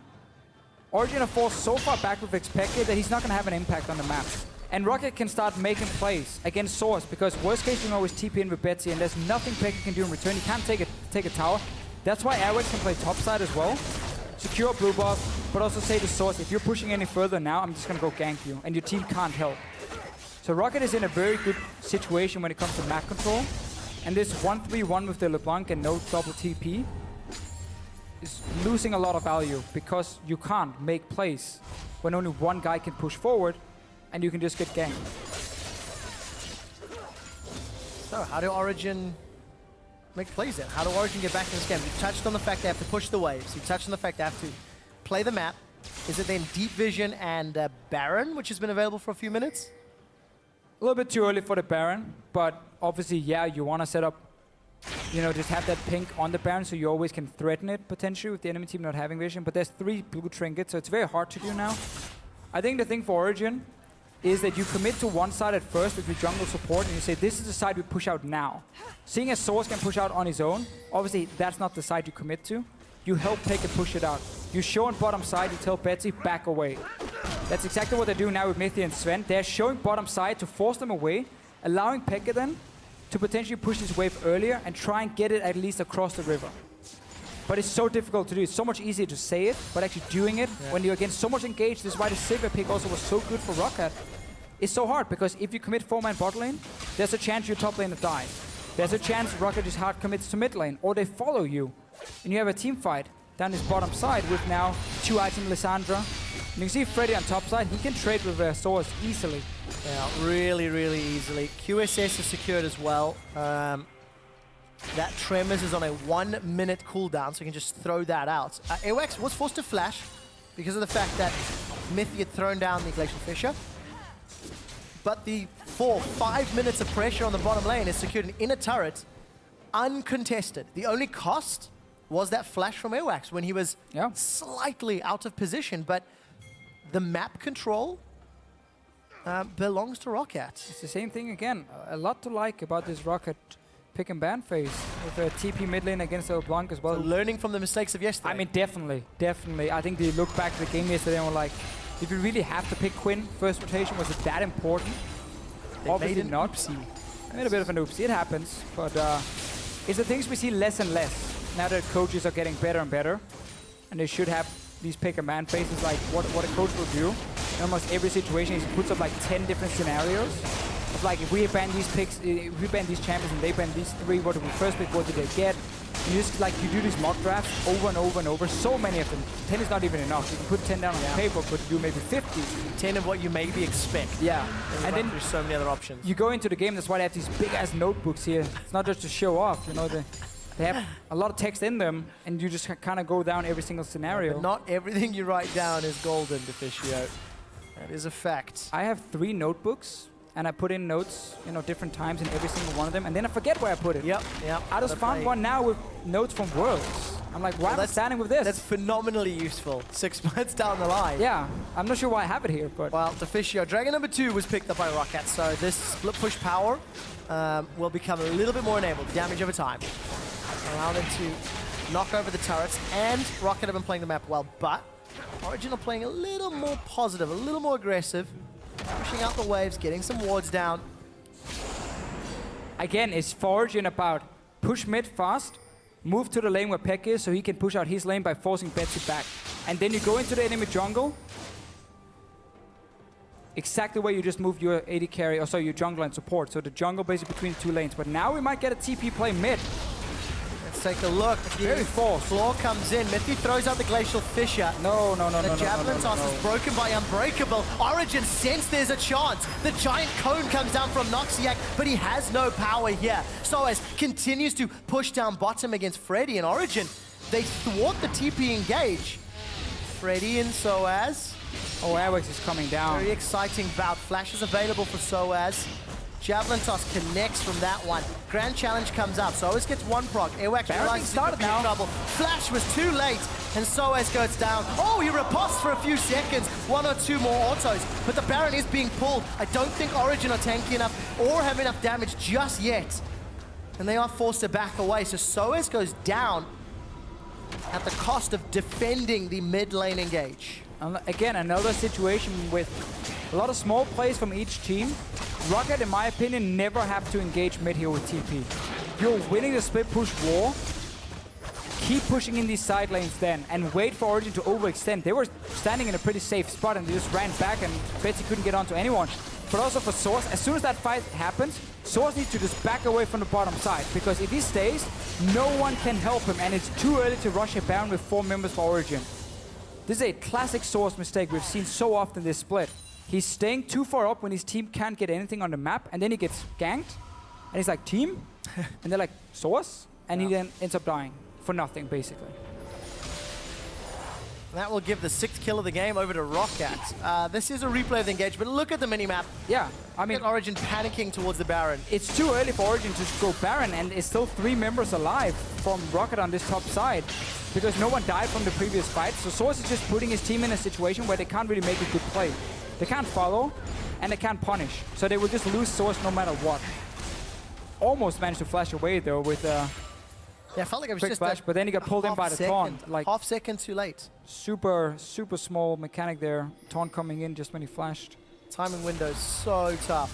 Origen are forced so far back with xPeke that he's not going to have an impact on the map. And Roccat can start making plays against SoaZ, because worst case you can always TP in with Betsy, and there's nothing xPeke can do in return. He can't take a tower. That's why Airwaks can play topside as well. Secure blue buff, but also say to SoaZ, if you're pushing any further now, I'm just going to go gank you, and your team can't help. So Roccat is in a very good situation when it comes to map control. And this 1-3-1 with the LeBlanc and no double TP is losing a lot of value, because you can't make plays when only one guy can push forward, and you can just get ganked. So how do Origen make plays then? How do Origen get back in this game? You touched on the fact they have to push the waves. You touched on the fact they have to play the map. Is it then Deep Vision and Baron, which has been available for a few minutes? A little bit too early for the Baron, but obviously, yeah, you want to set up, you know, just have that pink on the Baron so you always can threaten it potentially with the enemy team not having vision. But there's 3 blue trinkets, so it's very hard to do now. I think the thing for Origen is that you commit to one side at first with your jungle support, and you say, this is the side we push out now. Seeing as SoaZ can push out on his own, obviously that's not the side you commit to. You help xPeke push it out. You show on bottom side, you tell Betsy, back away. That's exactly what they're doing now with Mithy and Zven. They're showing bottom side to force them away, allowing xPeke then to potentially push this wave earlier and try and get it at least across the river. But it's so difficult to do. It's so much easier to say it, but actually doing it when you're against so much engaged. This is why the Sivir pick also was so good for Roccat. It's so hard because if you commit 4-man bot lane, there's a chance your top laner dies. There's a chance Roccat just hard commits to mid lane, or they follow you. And you have a team fight down this bottom side with now 2 item Lissandra. And you can see Freddy on top side. He can trade with SoaZ easily. Yeah, really, really easily. QSS is secured as well. That Tremors is on a 1-minute cooldown, so you can just throw that out. Airwaks was forced to flash because of the fact that Mithy had thrown down the Glacial Fissure. But the 4-5 minutes of pressure on the bottom lane is secured in a turret, uncontested. The only cost was that flash from Airwaks when he was slightly out of position, but the map control belongs to Roccat. It's the same thing again. A lot to like about this Roccat pick and ban phase with a TP mid lane against LeBlanc as well. So learning from the mistakes of yesterday. I mean, definitely. I think they looked back to the game yesterday and were like, did we really have to pick Quinn first rotation? Was it that important? Obviously not. Oopsie. I made a bit of an oopsie. It happens, but it's the things we see less and less now that coaches are getting better and better, and they should have these pick and ban phases like what a coach will do. In almost every situation, he puts up like 10 different scenarios. Of like, if we ban these picks, if we ban these champions and they ban these 3, what did we first pick? What did they get? You just like you do these mock drafts over and over and over. So many of them. 10 is not even enough. You can put 10 down on the paper, but do maybe 50. 10 of what you maybe expect. Yeah, and then there's so many other options. You go into the game. That's why they have these big ass notebooks here. It's not just to show off. You know, they have a lot of text in them, and you just kind of go down every single scenario. But not everything you write down is golden, Deficio. That is a fact. I have 3 notebooks, and I put in notes, you know, different times in every single one of them, and then I forget where I put it. Yep. I just found one now with notes from Worlds. I'm like, why am I standing with this? That's phenomenally uswill 6 months down the line. Yeah, I'm not sure why I have it here, but... Well, Deficio, Dragon number 2 was picked up by Roccat, so this split push power will become a little bit more enabled. Damage over time. Allow them to knock over the turrets, and Roccat have been playing the map well, but Origen are playing a little more positive, a little more aggressive, pushing out the waves, getting some wards down. Again, it's for Origen about push mid fast, move to the lane where xPeke is so he can push out his lane by forcing Betsy back. And then you go into the enemy jungle, exactly where you just moved your AD carry, or sorry, your jungle and support. So the jungle basically between the 2 lanes. But now we might get a TP play mid. Take a look. Very false. Floor comes in. Mithy throws out the Glacial Fissure. No. The Javelin toss is broken by Unbreakable. Origen sense there's a chance. The giant cone comes down from Noxiak, but he has no power here. SoaZ continues to push down bottom against Freddy and Origen. They thwart the TP engage. Freddy and SoaZ. Oh, Airwaks is coming down. Very exciting bout. Flash is available for SoaZ. Javelin toss connects from that one. Grand challenge comes up. SoaZ gets 1 proc. Airwaks realizes he could be in trouble. Flash was too late, and SoaZ goes down. Oh, he riposts for a few seconds. 1 or 2 more autos, but the Baron is being pulled. I don't think Origen are tanky enough or have enough damage just yet. And they are forced to back away, so SoaZ goes down at the cost of defending the mid lane engage. Again, another situation with a lot of small plays from each team. Roccat, in my opinion, never have to engage mid here with TP. You're winning the split push war. Keep pushing in these side lanes then, and wait for Origen to overextend. They were standing in a pretty safe spot, and they just ran back, and Betsy couldn't get onto anyone. But also for SoaZ, as soon as that fight happens, SoaZ needs to just back away from the bottom side, because if he stays, no one can help him, and it's too early to rush a Baron with 4 members for Origen. This is a classic SoaZ mistake we've seen so often this split. He's staying too far up when his team can't get anything on the map, and then he gets ganked, and he's like, team? And they're like, SoaZ? And he then ends up dying for nothing, basically. That will give the 6th kill of the game over to Roccat. This is a replay of the engagement. Look at the minimap. Yeah, I mean... Origen panicking towards the Baron. It's too early for Origen to go Baron, and it's still 3 members alive from Roccat on this top side, because no one died from the previous fight. So SoaZ is just putting his team in a situation where they can't really make a good play. They can't follow, and they can't punish. So they will just lose SoaZ no matter what. Almost managed to flash away, though, with Yeah, I felt like it was quick just flash, but then he got pulled in by the taunt. Like half second too late. Super small mechanic there. Taunt coming in just when he flashed. Timing window's so tough.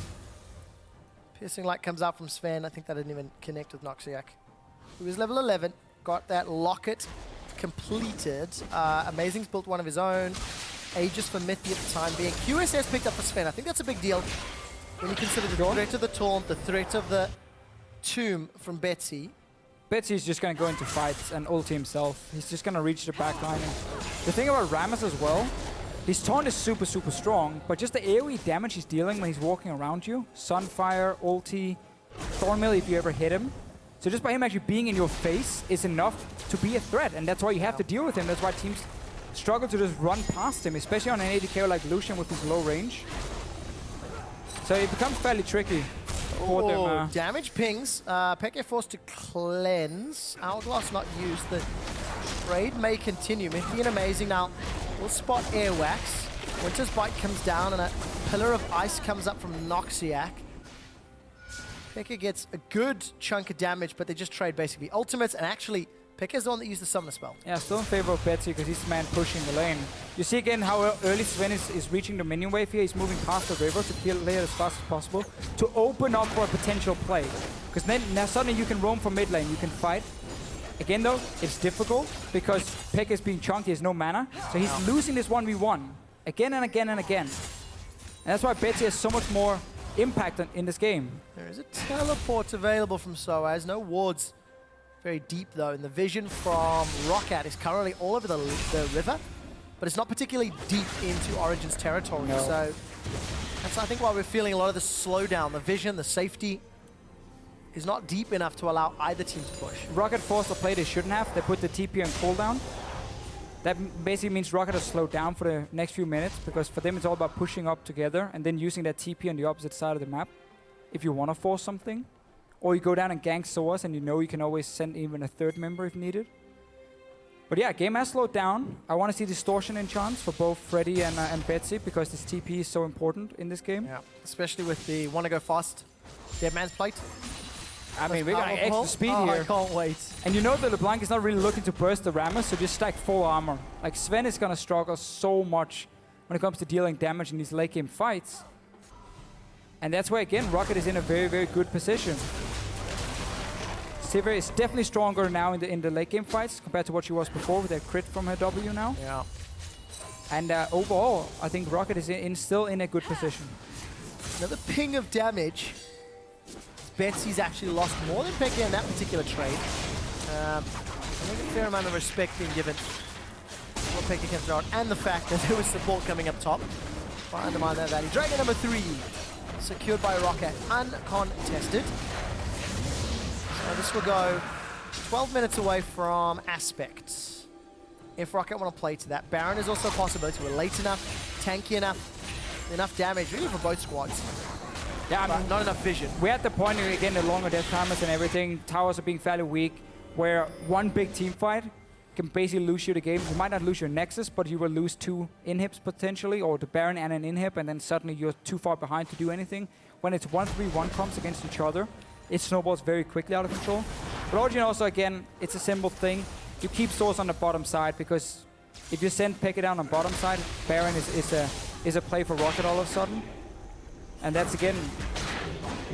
Piercing Light comes out from Zven. I think that didn't even connect with Noxiak. He was level 11. Got that locket completed. Amazing's built one of his own. Aegis for Mithy at the time being. QSS picked up for Zven. I think that's a big deal when you consider the threat of the taunt, the threat of the tomb from Betsy. Betsy's just going to go into fights and ulti himself. He's just going to reach the back line. And the thing about Rammus as well, his taunt is super strong, but just the AoE damage he's dealing when he's walking around you, Sunfire, ulti, Thornmail if you ever hit him. So just by him actually being in your face is enough to be a threat, and that's why you have to deal with him. That's why teams struggle to just run past him, especially on an AD carry like Lucian with his low range. So it becomes fairly tricky. Oh, damage pings. Peke forced to cleanse. Hourglass not used. The trade may continue. Mithy and Amazing now will spot Airwaks. Winter's Bite comes down and a pillar of ice comes up from Noxiak. Peke gets a good chunk of damage, but they just trade basically ultimates, and actually Peke's the one that used the summoner spell. Yeah, still in favor of Betsy because he's the man pushing the lane. You see again how early Zven is reaching the minion wave here. He's moving past the river to kill layer as fast as possible to open up for a potential play. Because then now suddenly you can roam from mid lane, you can fight. Again though, it's difficult because Peke is being chunked, he has no mana. So he's losing this 1v1 again and again and again. And that's why Betsy has so much more impact in this game. There is a teleport available from SoaZ. No wards very deep though, and the vision from Roccat is currently all over the river, but it's not particularly deep into Origin's territory. No. So that's I think why we're feeling a lot of the slowdown. The vision, the safety is not deep enough to allow either team to push. Roccat forced a play they shouldn't have. They put the TP on cooldown. That basically means Roccat has slowed down for the next few minutes, because for them it's all about pushing up together and then using that TP on the opposite side of the map if you want to force something. Or you go down and gank SoaZ and you know you can always send even a third member if needed. But yeah, game has slowed down. I want to see distortion enchants for both Freddy and Betsy, because this TP is so important in this game. Yeah, especially with the wanna go fast Dead Man's Plate. I mean, we're going extra speed here. I can't wait. And you know that LeBlanc is not really looking to burst the Rammus, so just stack full armor. Like, Zven is going to struggle so much when it comes to dealing damage in these late game fights. And that's where, again, Roccat is in a very good position. Sivir is definitely stronger now in the late game fights compared to what she was before with that crit from her W now. Yeah. And overall, I think Roccat is still in a good position. Another ping of damage. Betsy's actually lost more than Peke in that particular trade. I think a fair amount of respect being given what Peke can throw out, and the fact that there was support coming up top. Try to undermine that value. Dragon number 3, secured by Roccat, uncontested. So this will go 12 minutes away from Aspect. If Roccat want to play to that. Baron is also a possibility. We're late enough, tanky enough damage, really for both squads. Yeah, I mean, not enough vision. We're at the point, again, the longer death timers and everything, towers are being fairly weak, where one big team fight can basically lose you the game. You might not lose your Nexus, but you will lose 2 inhibs potentially, or the Baron and an inhib, and then suddenly you're too far behind to do anything. When it's 1-3-1 comps against each other, it snowballs very quickly out of control. But Origen also, again, it's a simple thing. You keep SoaZ on the bottom side, because if you send Peke down on bottom side, Baron is a play for Roccat all of a sudden. And that's, again,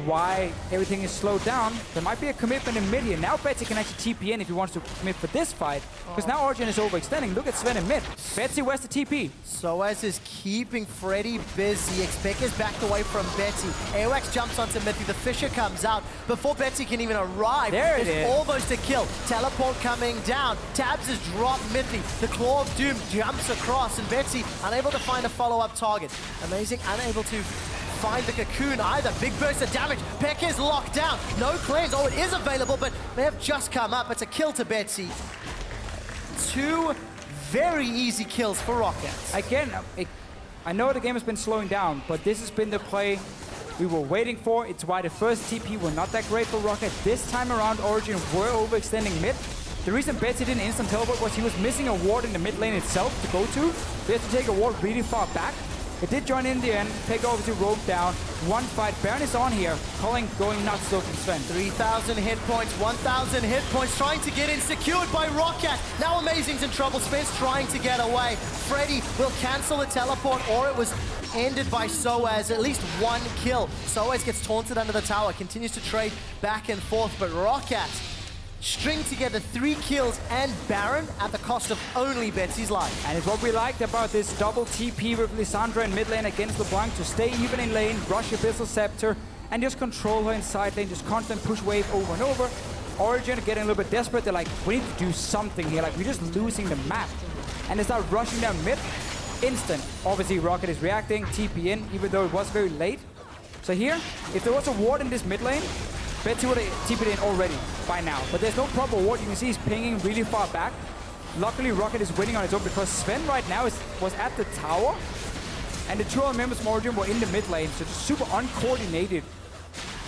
why everything is slowed down. There might be a commitment in mid here. Now Betsy can actually TP in if he wants to commit for this fight. Because now Origen is overextending. Look at Zven in mid. Betsy, where's the TP? SoaZ is keeping Freddy busy. xPeke is backed away from Betsy. Airwaks jumps onto Mithy. The Fisher comes out. Before Betsy can even arrive, there it it's is. Almost a kill. Teleport coming down. Tabzz has dropped Mithy. The Claw of Doom jumps across, and Betsy unable to find a follow-up target. Amazing, unable to find the cocoon either. Big burst of damage. Peke is locked down. No cleanse. Oh, it is available, but they have just come up. It's a kill to Betsy. 2 very easy kills for Roccat. Again, I know the game has been slowing down, but this has been the play we were waiting for. It's why the first TP were not that great for Roccat. This time around, Origen were overextending mid. The reason Betsy didn't instant teleport was he was missing a ward in the mid lane itself to go to. We had to take a ward really far back. It did join in the end. Peke obviously roamed down. One fight. Baron is on here. Culling going nuts though from Zven. 3,000 hit points, 1,000 hit points, trying to get in, secured by Roccat. Now Amazing's in trouble. Sven's trying to get away. Freddy will cancel the teleport, or it was ended by SoaZ. At least one kill. SoaZ gets taunted under the tower, continues to trade back and forth, but Roccat string together 3 kills and Baron at the cost of only Betsy's life. And it's what we liked about this double TP with Lissandra in mid lane against LeBlanc to stay even in lane, rush Abyssal Scepter, and just control her in side lane, just constant push wave over and over. Origen getting a little bit desperate. They're like, we need to do something here. Like, we're just losing the map. And they start rushing down mid. Instant. Obviously, Roccat is reacting, TP in, even though it was very late. So here, if there was a ward in this mid lane, Betsy would have TP'd in already by now. But there's no proper ward. You can see he's pinging really far back. Luckily, Roccat is winning on his own because Zven right now was at the tower. And the 2 other members from Origen were in the mid lane. So just super uncoordinated.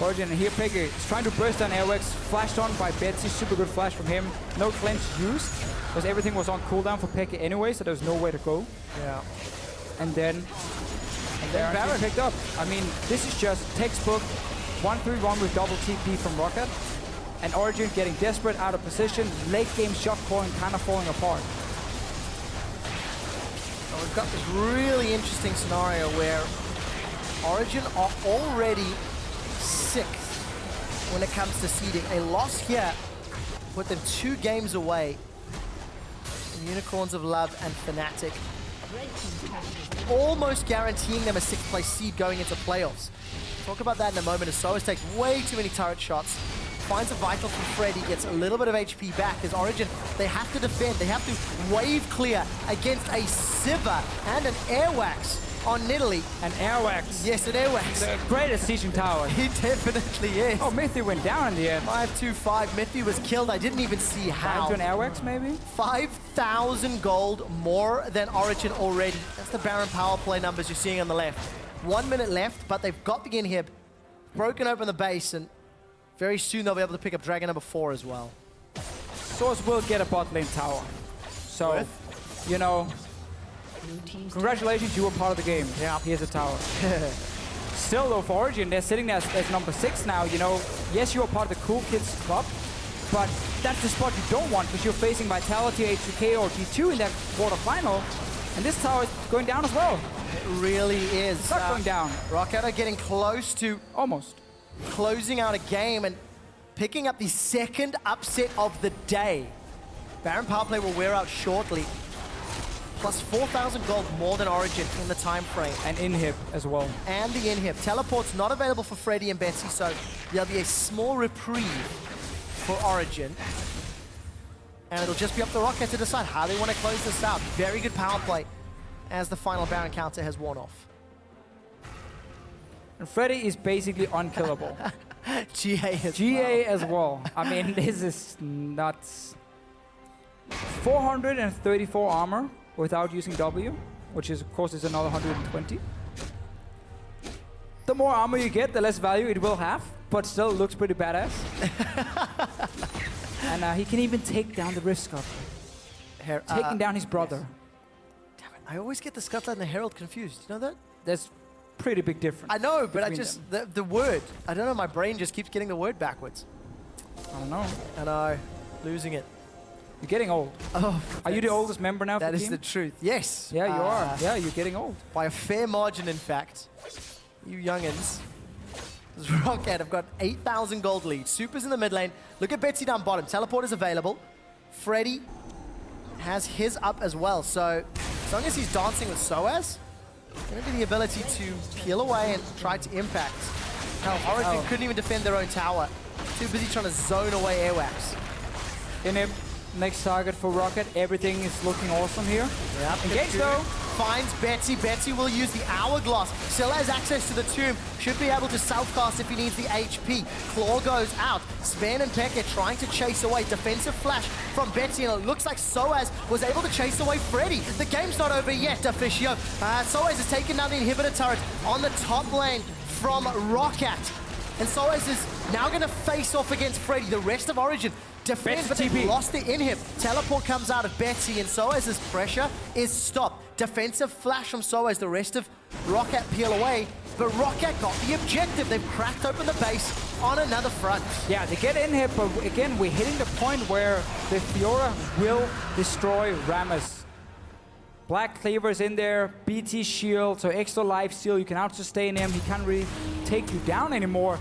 Origen, and here Peke is trying to burst down Airwaks. Flashed on by Betsy. Super good flash from him. No cleanse used, because everything was on cooldown for Peke anyway, so there was nowhere to go. Yeah. And then Baron picked up. I mean, this is just textbook 1-3-1 with double TP from Roccat. And Origen getting desperate, out of position. Late game shot calling kind of falling apart. Well, we've got this really interesting scenario where Origen are already 6th when it comes to seeding. A loss here put them 2 games away. Unicorns of Love and Fnatic almost guaranteeing them a 6th place seed going into playoffs. Talk about that in a moment, as SoaZ takes way too many turret shots, finds a vital from Freddy, gets a little bit of HP back. As Origen, they have to defend, they have to wave clear against a Sivir and an Airwaks on Nidalee. An Airwaks. Yes, an Airwaks. The greatest sieging tower. He definitely is. Oh, Mithy went down in the end. 5-2-5. Mithy was killed. I didn't even see how. 5 to an Airwaks, maybe? 5,000 gold more than Origen already. That's the Baron power play numbers you're seeing on the left. 1 minute left, but they've got the inhib, broken open the base, and very soon they'll be able to pick up Dragon number 4 as well. SoaZ will get a bot lane tower. So, you know, congratulations, you were part of the game. Yeah. Here's a tower. Still though, for Origen, they're sitting there as number 6 now. You know, yes, you are part of the cool kids club, but that's the spot you don't want because you're facing Vitality, HBK, or G2 in that quarterfinal. And this tower is going down as well. It really is. It's not going down. Roccat are getting close to almost closing out a game and picking up the 2nd upset of the day. Baron power play will wear out shortly. Plus 4,000 gold more than Origen in the time frame. And inhib as well. And the inhib. Teleport's not available for Freddy and Betsy, so there'll be a small reprieve for Origen. And it'll just be up to Roccat to decide how they want to close this out. Very good power play as the final Baron counter has worn off. And Freddy is basically unkillable. GA as well. I mean, this is nuts. 434 armor without using W, which is, of course, is another 120. The more armor you get, the less value it will have, but still looks pretty badass. And he can even take down the Rift Scuttler. Taking down his brother. Yes. Damn it, I always get the Scuttler and the Herald confused. You know that? There's pretty big difference. I know, but I just, the word, I don't know, my brain just keeps getting the word backwards. I don't know. I know, losing it. You're getting old. Oh, are you the oldest member now? That for the is team? the truth. Yes. Yeah, you are. Yeah, you're getting old. By a fair margin, in fact. You youngins. Roccat have got 8,000 gold lead. Super's in the mid lane. Look at Betsy down bottom. Teleport is available. Freddy has his up as well. So as long as he's dancing with SoaZ, going to be the ability to peel away and try to impact. Hell, Origen couldn't even defend their own tower. Too busy trying to zone away Airwaks. In him. Next target for Roccat. Everything is looking awesome here. Yep. Engage though. Finds Betsy. Betsy will use the Hourglass. Still has access to the tomb. Should be able to self-cast if he needs the HP. Claw goes out. Zven and Peke trying to chase away. Defensive flash from Betsy, and it looks like SoaZ was able to chase away Freddy. The game's not over yet, Officio. SoaZ has taken down the inhibitor turret on the top lane from Roccat. And SoaZ is now going to face off against Freddy. The rest of Origen Defense, but TP. they lost the inhib. Teleport comes out of Betsy, and SoaZ's pressure is stopped. Defensive flash from SoaZ. The rest of Roccat peel away, but Roccat got the objective. They've cracked open the base on another front. Yeah, they get in here, but again, we're hitting the point where the Fiora will destroy Rammus. Black Cleaver's in there, BT shield, so extra life steal. You can out-sustain him. He can't really take you down anymore.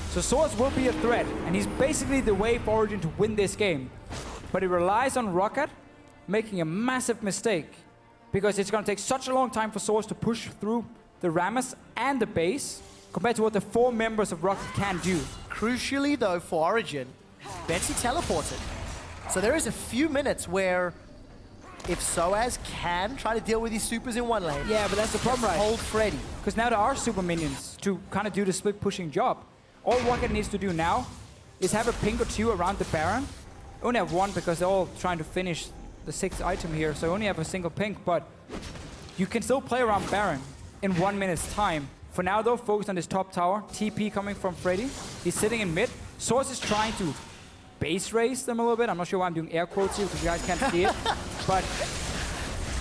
So SoaZ will be a threat, and he's basically the way for Origen to win this game. But he relies on Roccat making a massive mistake, because it's going to take such a long time for SoaZ to push through the Rammus and the base compared to what the 4 members of Roccat can do. Crucially, though, for Origen, Betsy teleported. So there is a few minutes where if SoaZ can try to deal with these supers in one lane, Yeah, but that's the problem, right? hold Freddy. Because now there are super minions to kind of do the split pushing job. All Roccat needs to do now is have a ping or 2 around the Baron. Only have 1 because they're all trying to finish the 6th item here, so only have a single ping, but you can still play around Baron in 1 minute's time. For now though, focus on this top tower. TP coming from Freddy. He's sitting in mid. SoaZ is trying to base race them a little bit. I'm not sure why I'm doing air quotes here because you guys can't see it. But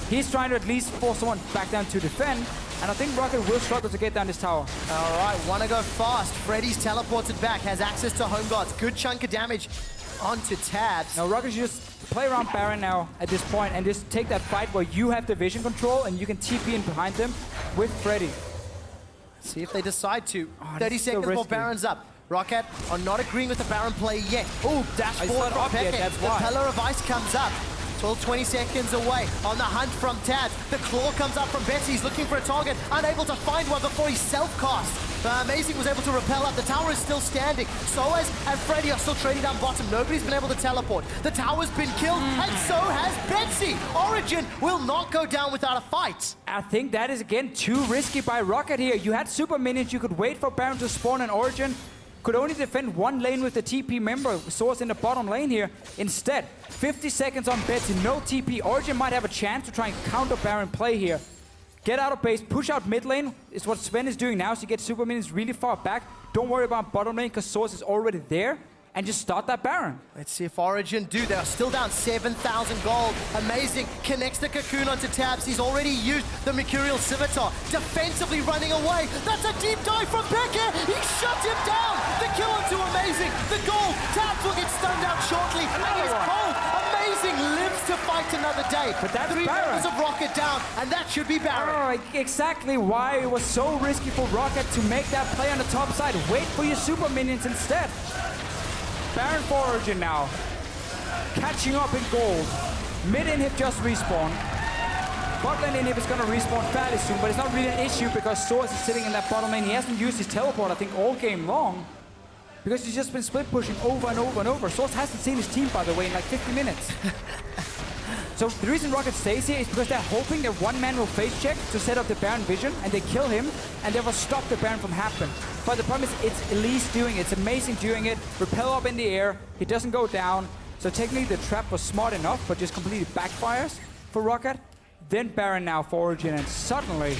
he's trying to at least force someone back down to defend. And I think Roccat will struggle to get down this tower. All right, want to go fast. Freddy's teleported back, has access to home guards. Good chunk of damage onto Tabzz. Now Roccat should just play around Baron now at this point and just take that fight where you have the vision control and you can TP in behind them with Freddy. See if they decide to. Oh, 30 so seconds more risky. Baron's up. Roccat are not agreeing with the Baron play yet. Oh, dash It's forward not from up yet, xPeke. that's The why. Pillar of Ice comes up. 20 seconds away on the hunt from Tabzz. The claw comes up from Betsy. He's looking for a target, unable to find one before he self-cast. Amazing was able to repel up. The tower is still standing. SoaZ and Freddy are still trading down bottom. Nobody's been able to teleport. The tower's been killed, and so has Betsy. Origen will not go down without a fight. I think that is again too risky by Roccat here. You had super minions, you could wait for Baron to spawn in Origen. Could only defend 1 lane with the TP member, SoaZ in the bottom lane here. Instead, 50 seconds on Betsy, no TP. Origen might have a chance to try and counter Baron play here. Get out of base, push out mid lane, is what Zven is doing now, so you get super minions really far back. Don't worry about bottom lane, because SoaZ is already there. And just start that Baron. Let's see if Origen do. They are still down 7,000 gold. Amazing. Connects the cocoon onto Tabzz. He's already used the Mercurial Scimitar. Defensively running away. That's a deep dive from Becker. He shut him down. The kill onto Amazing. The gold. Tabzz will get stunned out shortly. And he's cold. Amazing lives to fight another day. But that's 3 Baron. members of Roccat down, and that should be Baron. Oh, exactly why it was so risky for Roccat to make that play on the top side. Wait for your super minions instead. Baron for Origen now. Catching up in gold. Mid inhib just respawned. Bot lane inhib is going to respawn fairly soon, but it's not really an issue because SoaZ is sitting in that bottom lane. He hasn't used his teleport, I think, all game long. Because he's just been split pushing over and over and over. SoaZ hasn't seen his team, by the way, in like 50 minutes. So the reason Roccat stays here is because they're hoping that one man will face check to set up the Baron vision, and they kill him, and they will stop the Baron from happening. But the problem is, it's Elise doing it. It's Amazing doing it. Repel up in the air. He doesn't go down. So technically, the trap was smart enough, but just completely backfires for Roccat. Then Baron now for Origen, and suddenly,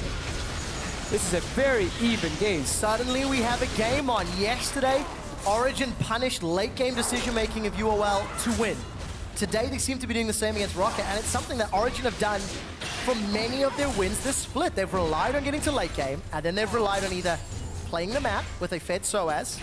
this is a very even game. Suddenly we have a game on. Yesterday, Origen punished late game decision making of UOL to win. Today they seem to be doing the same against Roccat, and it's something that Origen have done for many of their wins this split. They've relied on getting to late game, and then they've relied on either playing the map with a fed SoaZ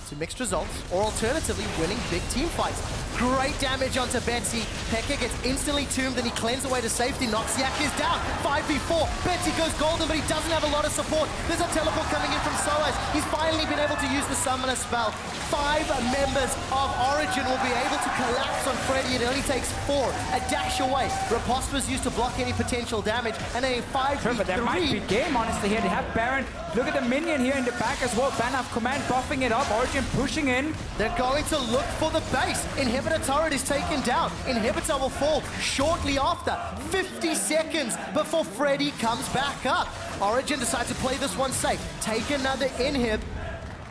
to mixed results, or alternatively winning big team fights. Great damage onto Betsy. xPeke gets instantly tombed, and he cleanses away to safety. Noxiak is down. 5v4. Betsy goes golden, but he doesn't have a lot of support. There's a teleport coming in from SoaZ. He's finally been able to use the summoner spell. 5 members of Origen will be able to collapse on Freddy. It only takes 4. A dash away. Riposte was used to block any potential damage, and a 5v3. But that might be game, honestly, here. They have Baron. Look at the minion here in the back as well. Ban of command buffing it up. Origen pushing in. They're going to look for the base. Inhibitor turret is taken down. Inhibitor will fall shortly after. 50 seconds before Freddy comes back up. Origen decides to play this one safe. Take another inhib,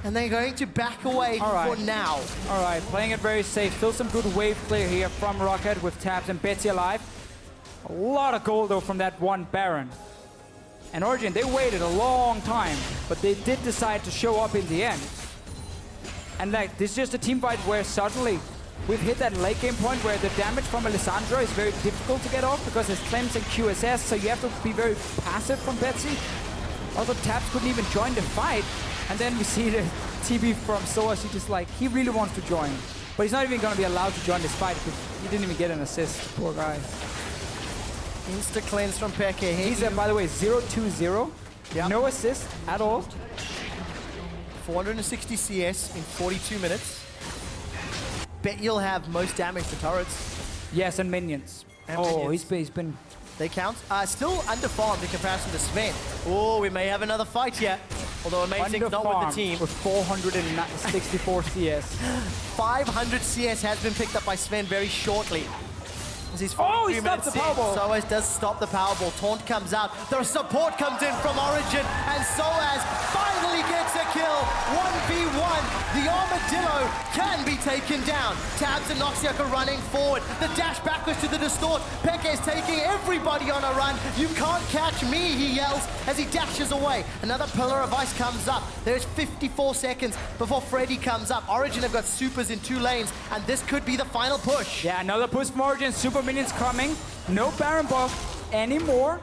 and they're going to back away for now. All right, playing it very safe. Still some good wave clear here from Roccat with Tabzz and Betsy alive. A lot of gold, though, from that one Baron. And Origen, they waited a long time, but they did decide to show up in the end. And like, this is just a team fight where suddenly we've hit that late game point where the damage from Lissandra is very difficult to get off because it's cleanse and QSS, so you have to be very passive from Betsy. Also, Tabzz couldn't even join the fight. And then we see the TB from SoaZ. He just like, he really wants to join. But he's not even going to be allowed to join this fight because he didn't even get an assist. Poor guy. Insta cleanse from Peke. He's, by the way, 0-2-0. Yep. No assist at all. 460 CS in 42 minutes. Bet you'll have most damage to turrets. Yes, and minions. And oh, minions. he's been... They count. Still underfarmed in comparison to Zven. Oh, we may have another fight here. Although amazing, not with the team. With 464 CS. 500 CS has been picked up by Zven very shortly. He's he stopped the Powerball. SoaZ does stop the Powerball. Taunt comes out. The support comes in from Origen. And SoaZ finally gets a kill. 1v1. The Armadillo can be taken down. Tabzz and Noxiak are running forward. The dash backwards to the distort. Peke is taking everybody on a run. You can't catch me, he yells as he dashes away. Another Pillar of Ice comes up. There's 54 seconds before Freddy comes up. Origen have got supers in 2 lanes, and this could be the final push. Yeah, another push from Origen. Super minions coming. No Baron buff anymore.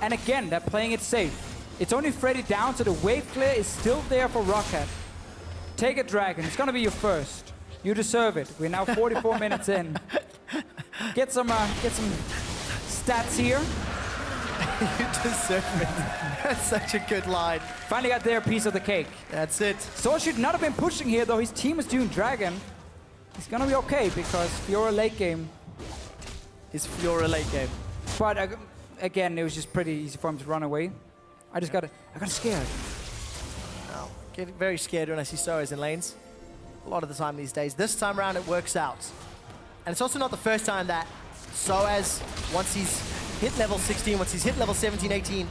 And again, they're playing it safe. It's only Freddy down, so the wave clear is still there for Roccat. Take a dragon. It's gonna be your first. You deserve it. We're now 44 minutes in. Get some stats here. You deserve it. That's such a good line. Finally got their piece of the cake. That's it. SoaZ should not have been pushing here, though. His team is doing dragon. He's gonna be okay because Fiora late game. His Fiora late game. But again, it was just pretty easy for him to run away. I got scared. Oh, get very scared when I see SoaZ in lanes. A lot of the time these days. This time around, it works out. And it's also not the first time that SoaZ, once he's hit level 16, once he's hit level 17, 18,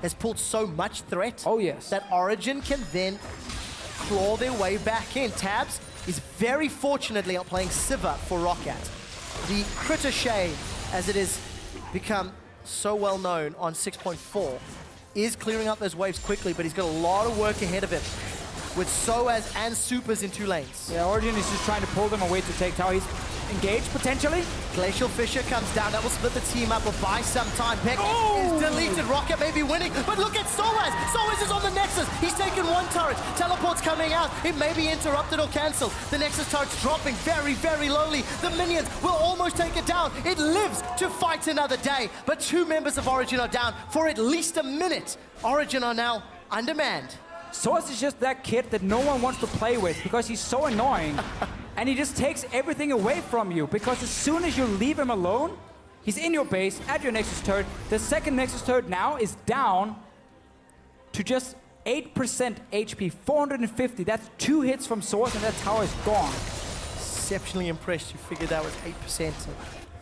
has pulled so much threat. Oh, yes. That Origen can then claw their way back in. Tabzz is very fortunately outplaying Sivir for Roccat. The Critter Shade, as it has become so well known on 6.4, is clearing up those waves quickly, but he's got a lot of work ahead of him with SoaZ and supers in 2 lanes. Yeah, Origen is just trying to pull them away to take tower. He's engaged, potentially. Glacial Fissure comes down. That will split the team up. Will buy some time. Peke is deleted. Roccat may be winning, but look at SoaZ. SoaZ is on the Nexus. He's taken 1 turret. Teleport's coming out. It may be interrupted or cancelled. The Nexus turret's dropping very, very lowly. The minions will almost take it down. It lives to fight another day, but 2 members of Origen are down for at least a minute. Origen are now undermanned. SoaZ is just that kid that no one wants to play with because he's so annoying. And he just takes everything away from you because as soon as you leave him alone, he's in your base at your Nexus turret. The second Nexus turret now is down to just 8% HP, 450. That's 2 hits from SoaZ and that tower is gone. Exceptionally impressed. You figured that was 8%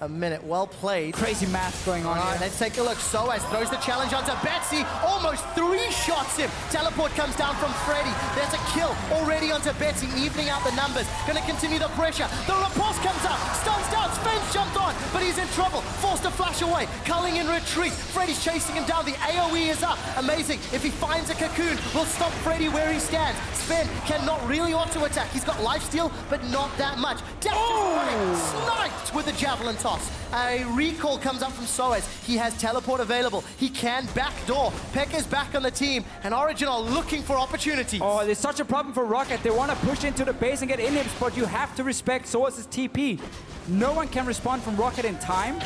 a minute. Well played. Crazy math going on here. Let's take a look. SoaZ throws the challenge onto Betsy. Almost 3 shots him. Teleport comes down from Freddy. There's a kill already onto Betsy, evening out the numbers. Gonna continue the pressure. The repulse comes up. Stuns down. Sven's jumped on, but he's in trouble. Forced to flash away. Culling in retreat. Freddy's chasing him down. The AoE is up. Amazing. If he finds a cocoon, will stop Freddy where he stands. Sven cannot really auto-attack. He's got lifesteal, but not that much. Sniped with the javelin toss. A recall comes up from SoaZ. He has teleport available. He can backdoor. Peke's back on the team, and Origen are looking for opportunities. Oh, there's such a problem for Roccat. They want to push into the base and get inhibs, but you have to respect SoaZ's TP. No one can respond from Roccat in time.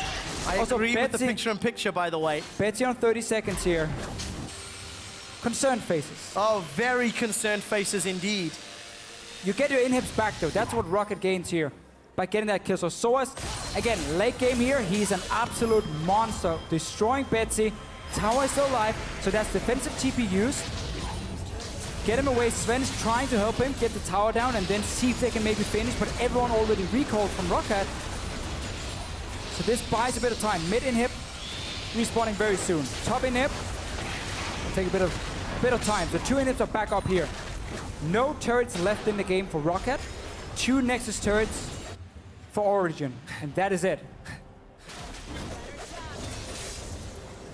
I agree with the picture-in-picture, by the way. Betsy on 30 seconds here. Concerned faces. Oh, very concerned faces indeed. You get your inhibs back, though. That's what Roccat gains here by getting that kill. So SoaZ, again, late game here, he's an absolute monster. Destroying Betsy. Tower is still alive, so that's defensive TP used. Get him away. Sven's trying to help him get the tower down and then see if they can maybe finish, but everyone already recalled from Roccat. So this buys a bit of time. Mid inhib, respawning very soon. Top inhib, will take a bit of time. The 2 inhibs are back up here. No turrets left in the game for Roccat. 2 Nexus turrets for Origen, and that is it.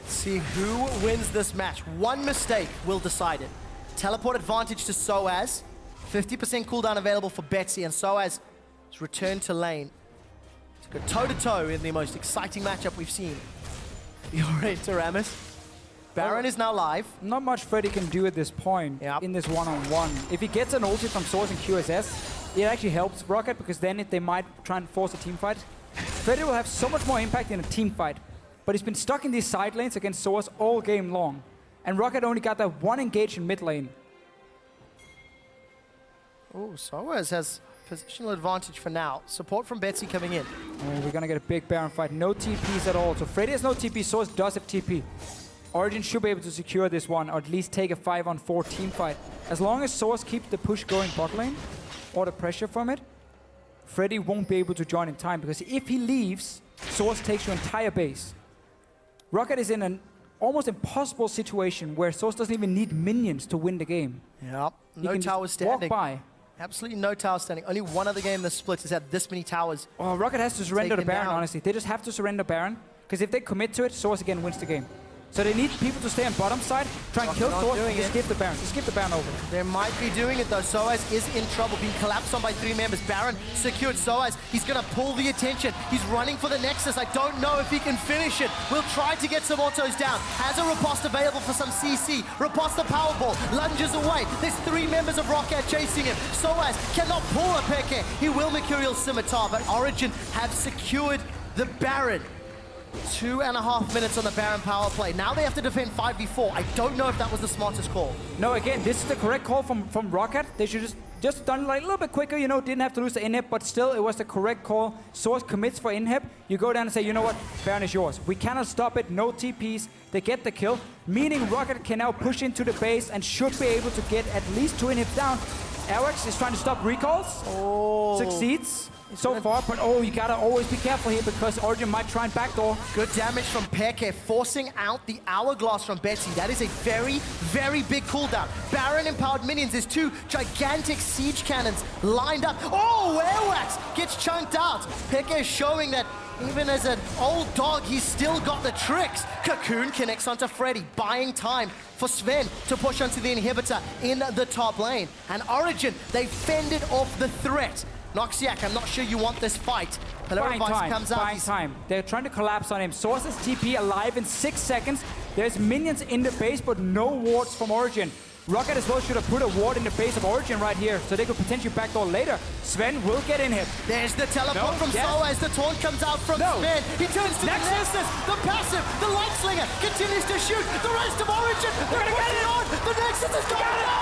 See who wins this match. 1 mistake will decide it. Teleport advantage to SoaZ. 50% cooldown available for Betsy, and SoaZ has returned to lane to go toe-to-toe in the most exciting matchup we've seen. Fiora into Rammus. Baron is now live. Not much Freddy can do at this point in this one-on-one. If he gets an ulti from SoaZ and QSS, it actually helps Roccat because then they might try and force a team fight. Freddy will have so much more impact in a team fight, but he's been stuck in these side lanes against SoaZ all game long. And Roccat only got that one engage in mid lane. Oh, SoaZ has positional advantage for now. Support from Betsy coming in. Oh, we're gonna get a big Baron fight. No TPs at all. So Freddy has no TP, SoaZ does have TP. Origen should be able to secure this one, or at least take a 5-on-4 team fight. As long as SoaZ keeps the push going bot lane, or the pressure from it, Freddy won't be able to join in time, because if he leaves, SoaZ takes your entire base. Roccat is in an almost impossible situation where SoaZ doesn't even need minions to win the game. Yep, He no can towers just walk standing. by. Absolutely no tower standing. Only one other game in the split has had this many towers. Oh, Roccat has to surrender the Taken Baron, down. honestly. They just have to surrender Baron, because if they commit to it, SoaZ again wins the game. So they need people to stay on bottom side, try and kill SoaZ, and just give the Baron. Just give the Baron over. They might be doing it though. SoaZ is in trouble, being collapsed on by 3 members. Baron secured SoaZ. He's gonna pull the attention. He's running for the Nexus. I don't know if he can finish it. We'll try to get some autos down. Has a riposte available for some CC. Riposte the Powerball. Lunges away. There's 3 members of Roccat chasing him. SoaZ cannot pull a Peke. He will Mercurial Scimitar, but Origen have secured the Baron. 2.5 minutes on the Baron power play. Now they have to defend 5v4. I don't know if that was the smartest call. No, again, this is the correct call from Roccat. They should just done it like a little bit quicker, you know, didn't have to lose the inhib, but still, it was the correct call. SoaZ commits for inhib. You go down and say, you know what, Baron is yours. We cannot stop it, no TPs. They get the kill, meaning Roccat can now push into the base and should be able to get at least 2 inhibs down. Airwaks is trying to stop recalls. Oh. Succeeds so far, but oh, you gotta always be careful here because Origen might try and backdoor. Good damage from Peke, forcing out the Hourglass from Betsy. That is a very, very big cooldown. Baron empowered minions. There's 2 gigantic siege cannons lined up. Oh, Airwaks gets chunked out. Peke is showing that even as an old dog, he's still got the tricks. Cocoon connects onto Freddy, buying time for Zven to push onto the inhibitor in the top lane. And Origen, they fended off the threat. Noxiak, I'm not sure you want this fight. Buying time. They're trying to collapse on him. SoaZ's TP alive in 6 seconds. There's minions in the base, but no wards from Origen. Roccat as well should have put a ward in the base of Origen right here, so they could potentially backdoor later. Zven will get in him. There's the teleport from SoaZ. The taunt comes out from Zven. He turns to Nexus. the Nexus. The passive, the Light Slinger continues to shoot. The rest of Origen, they're putting it on. The Nexus is going down.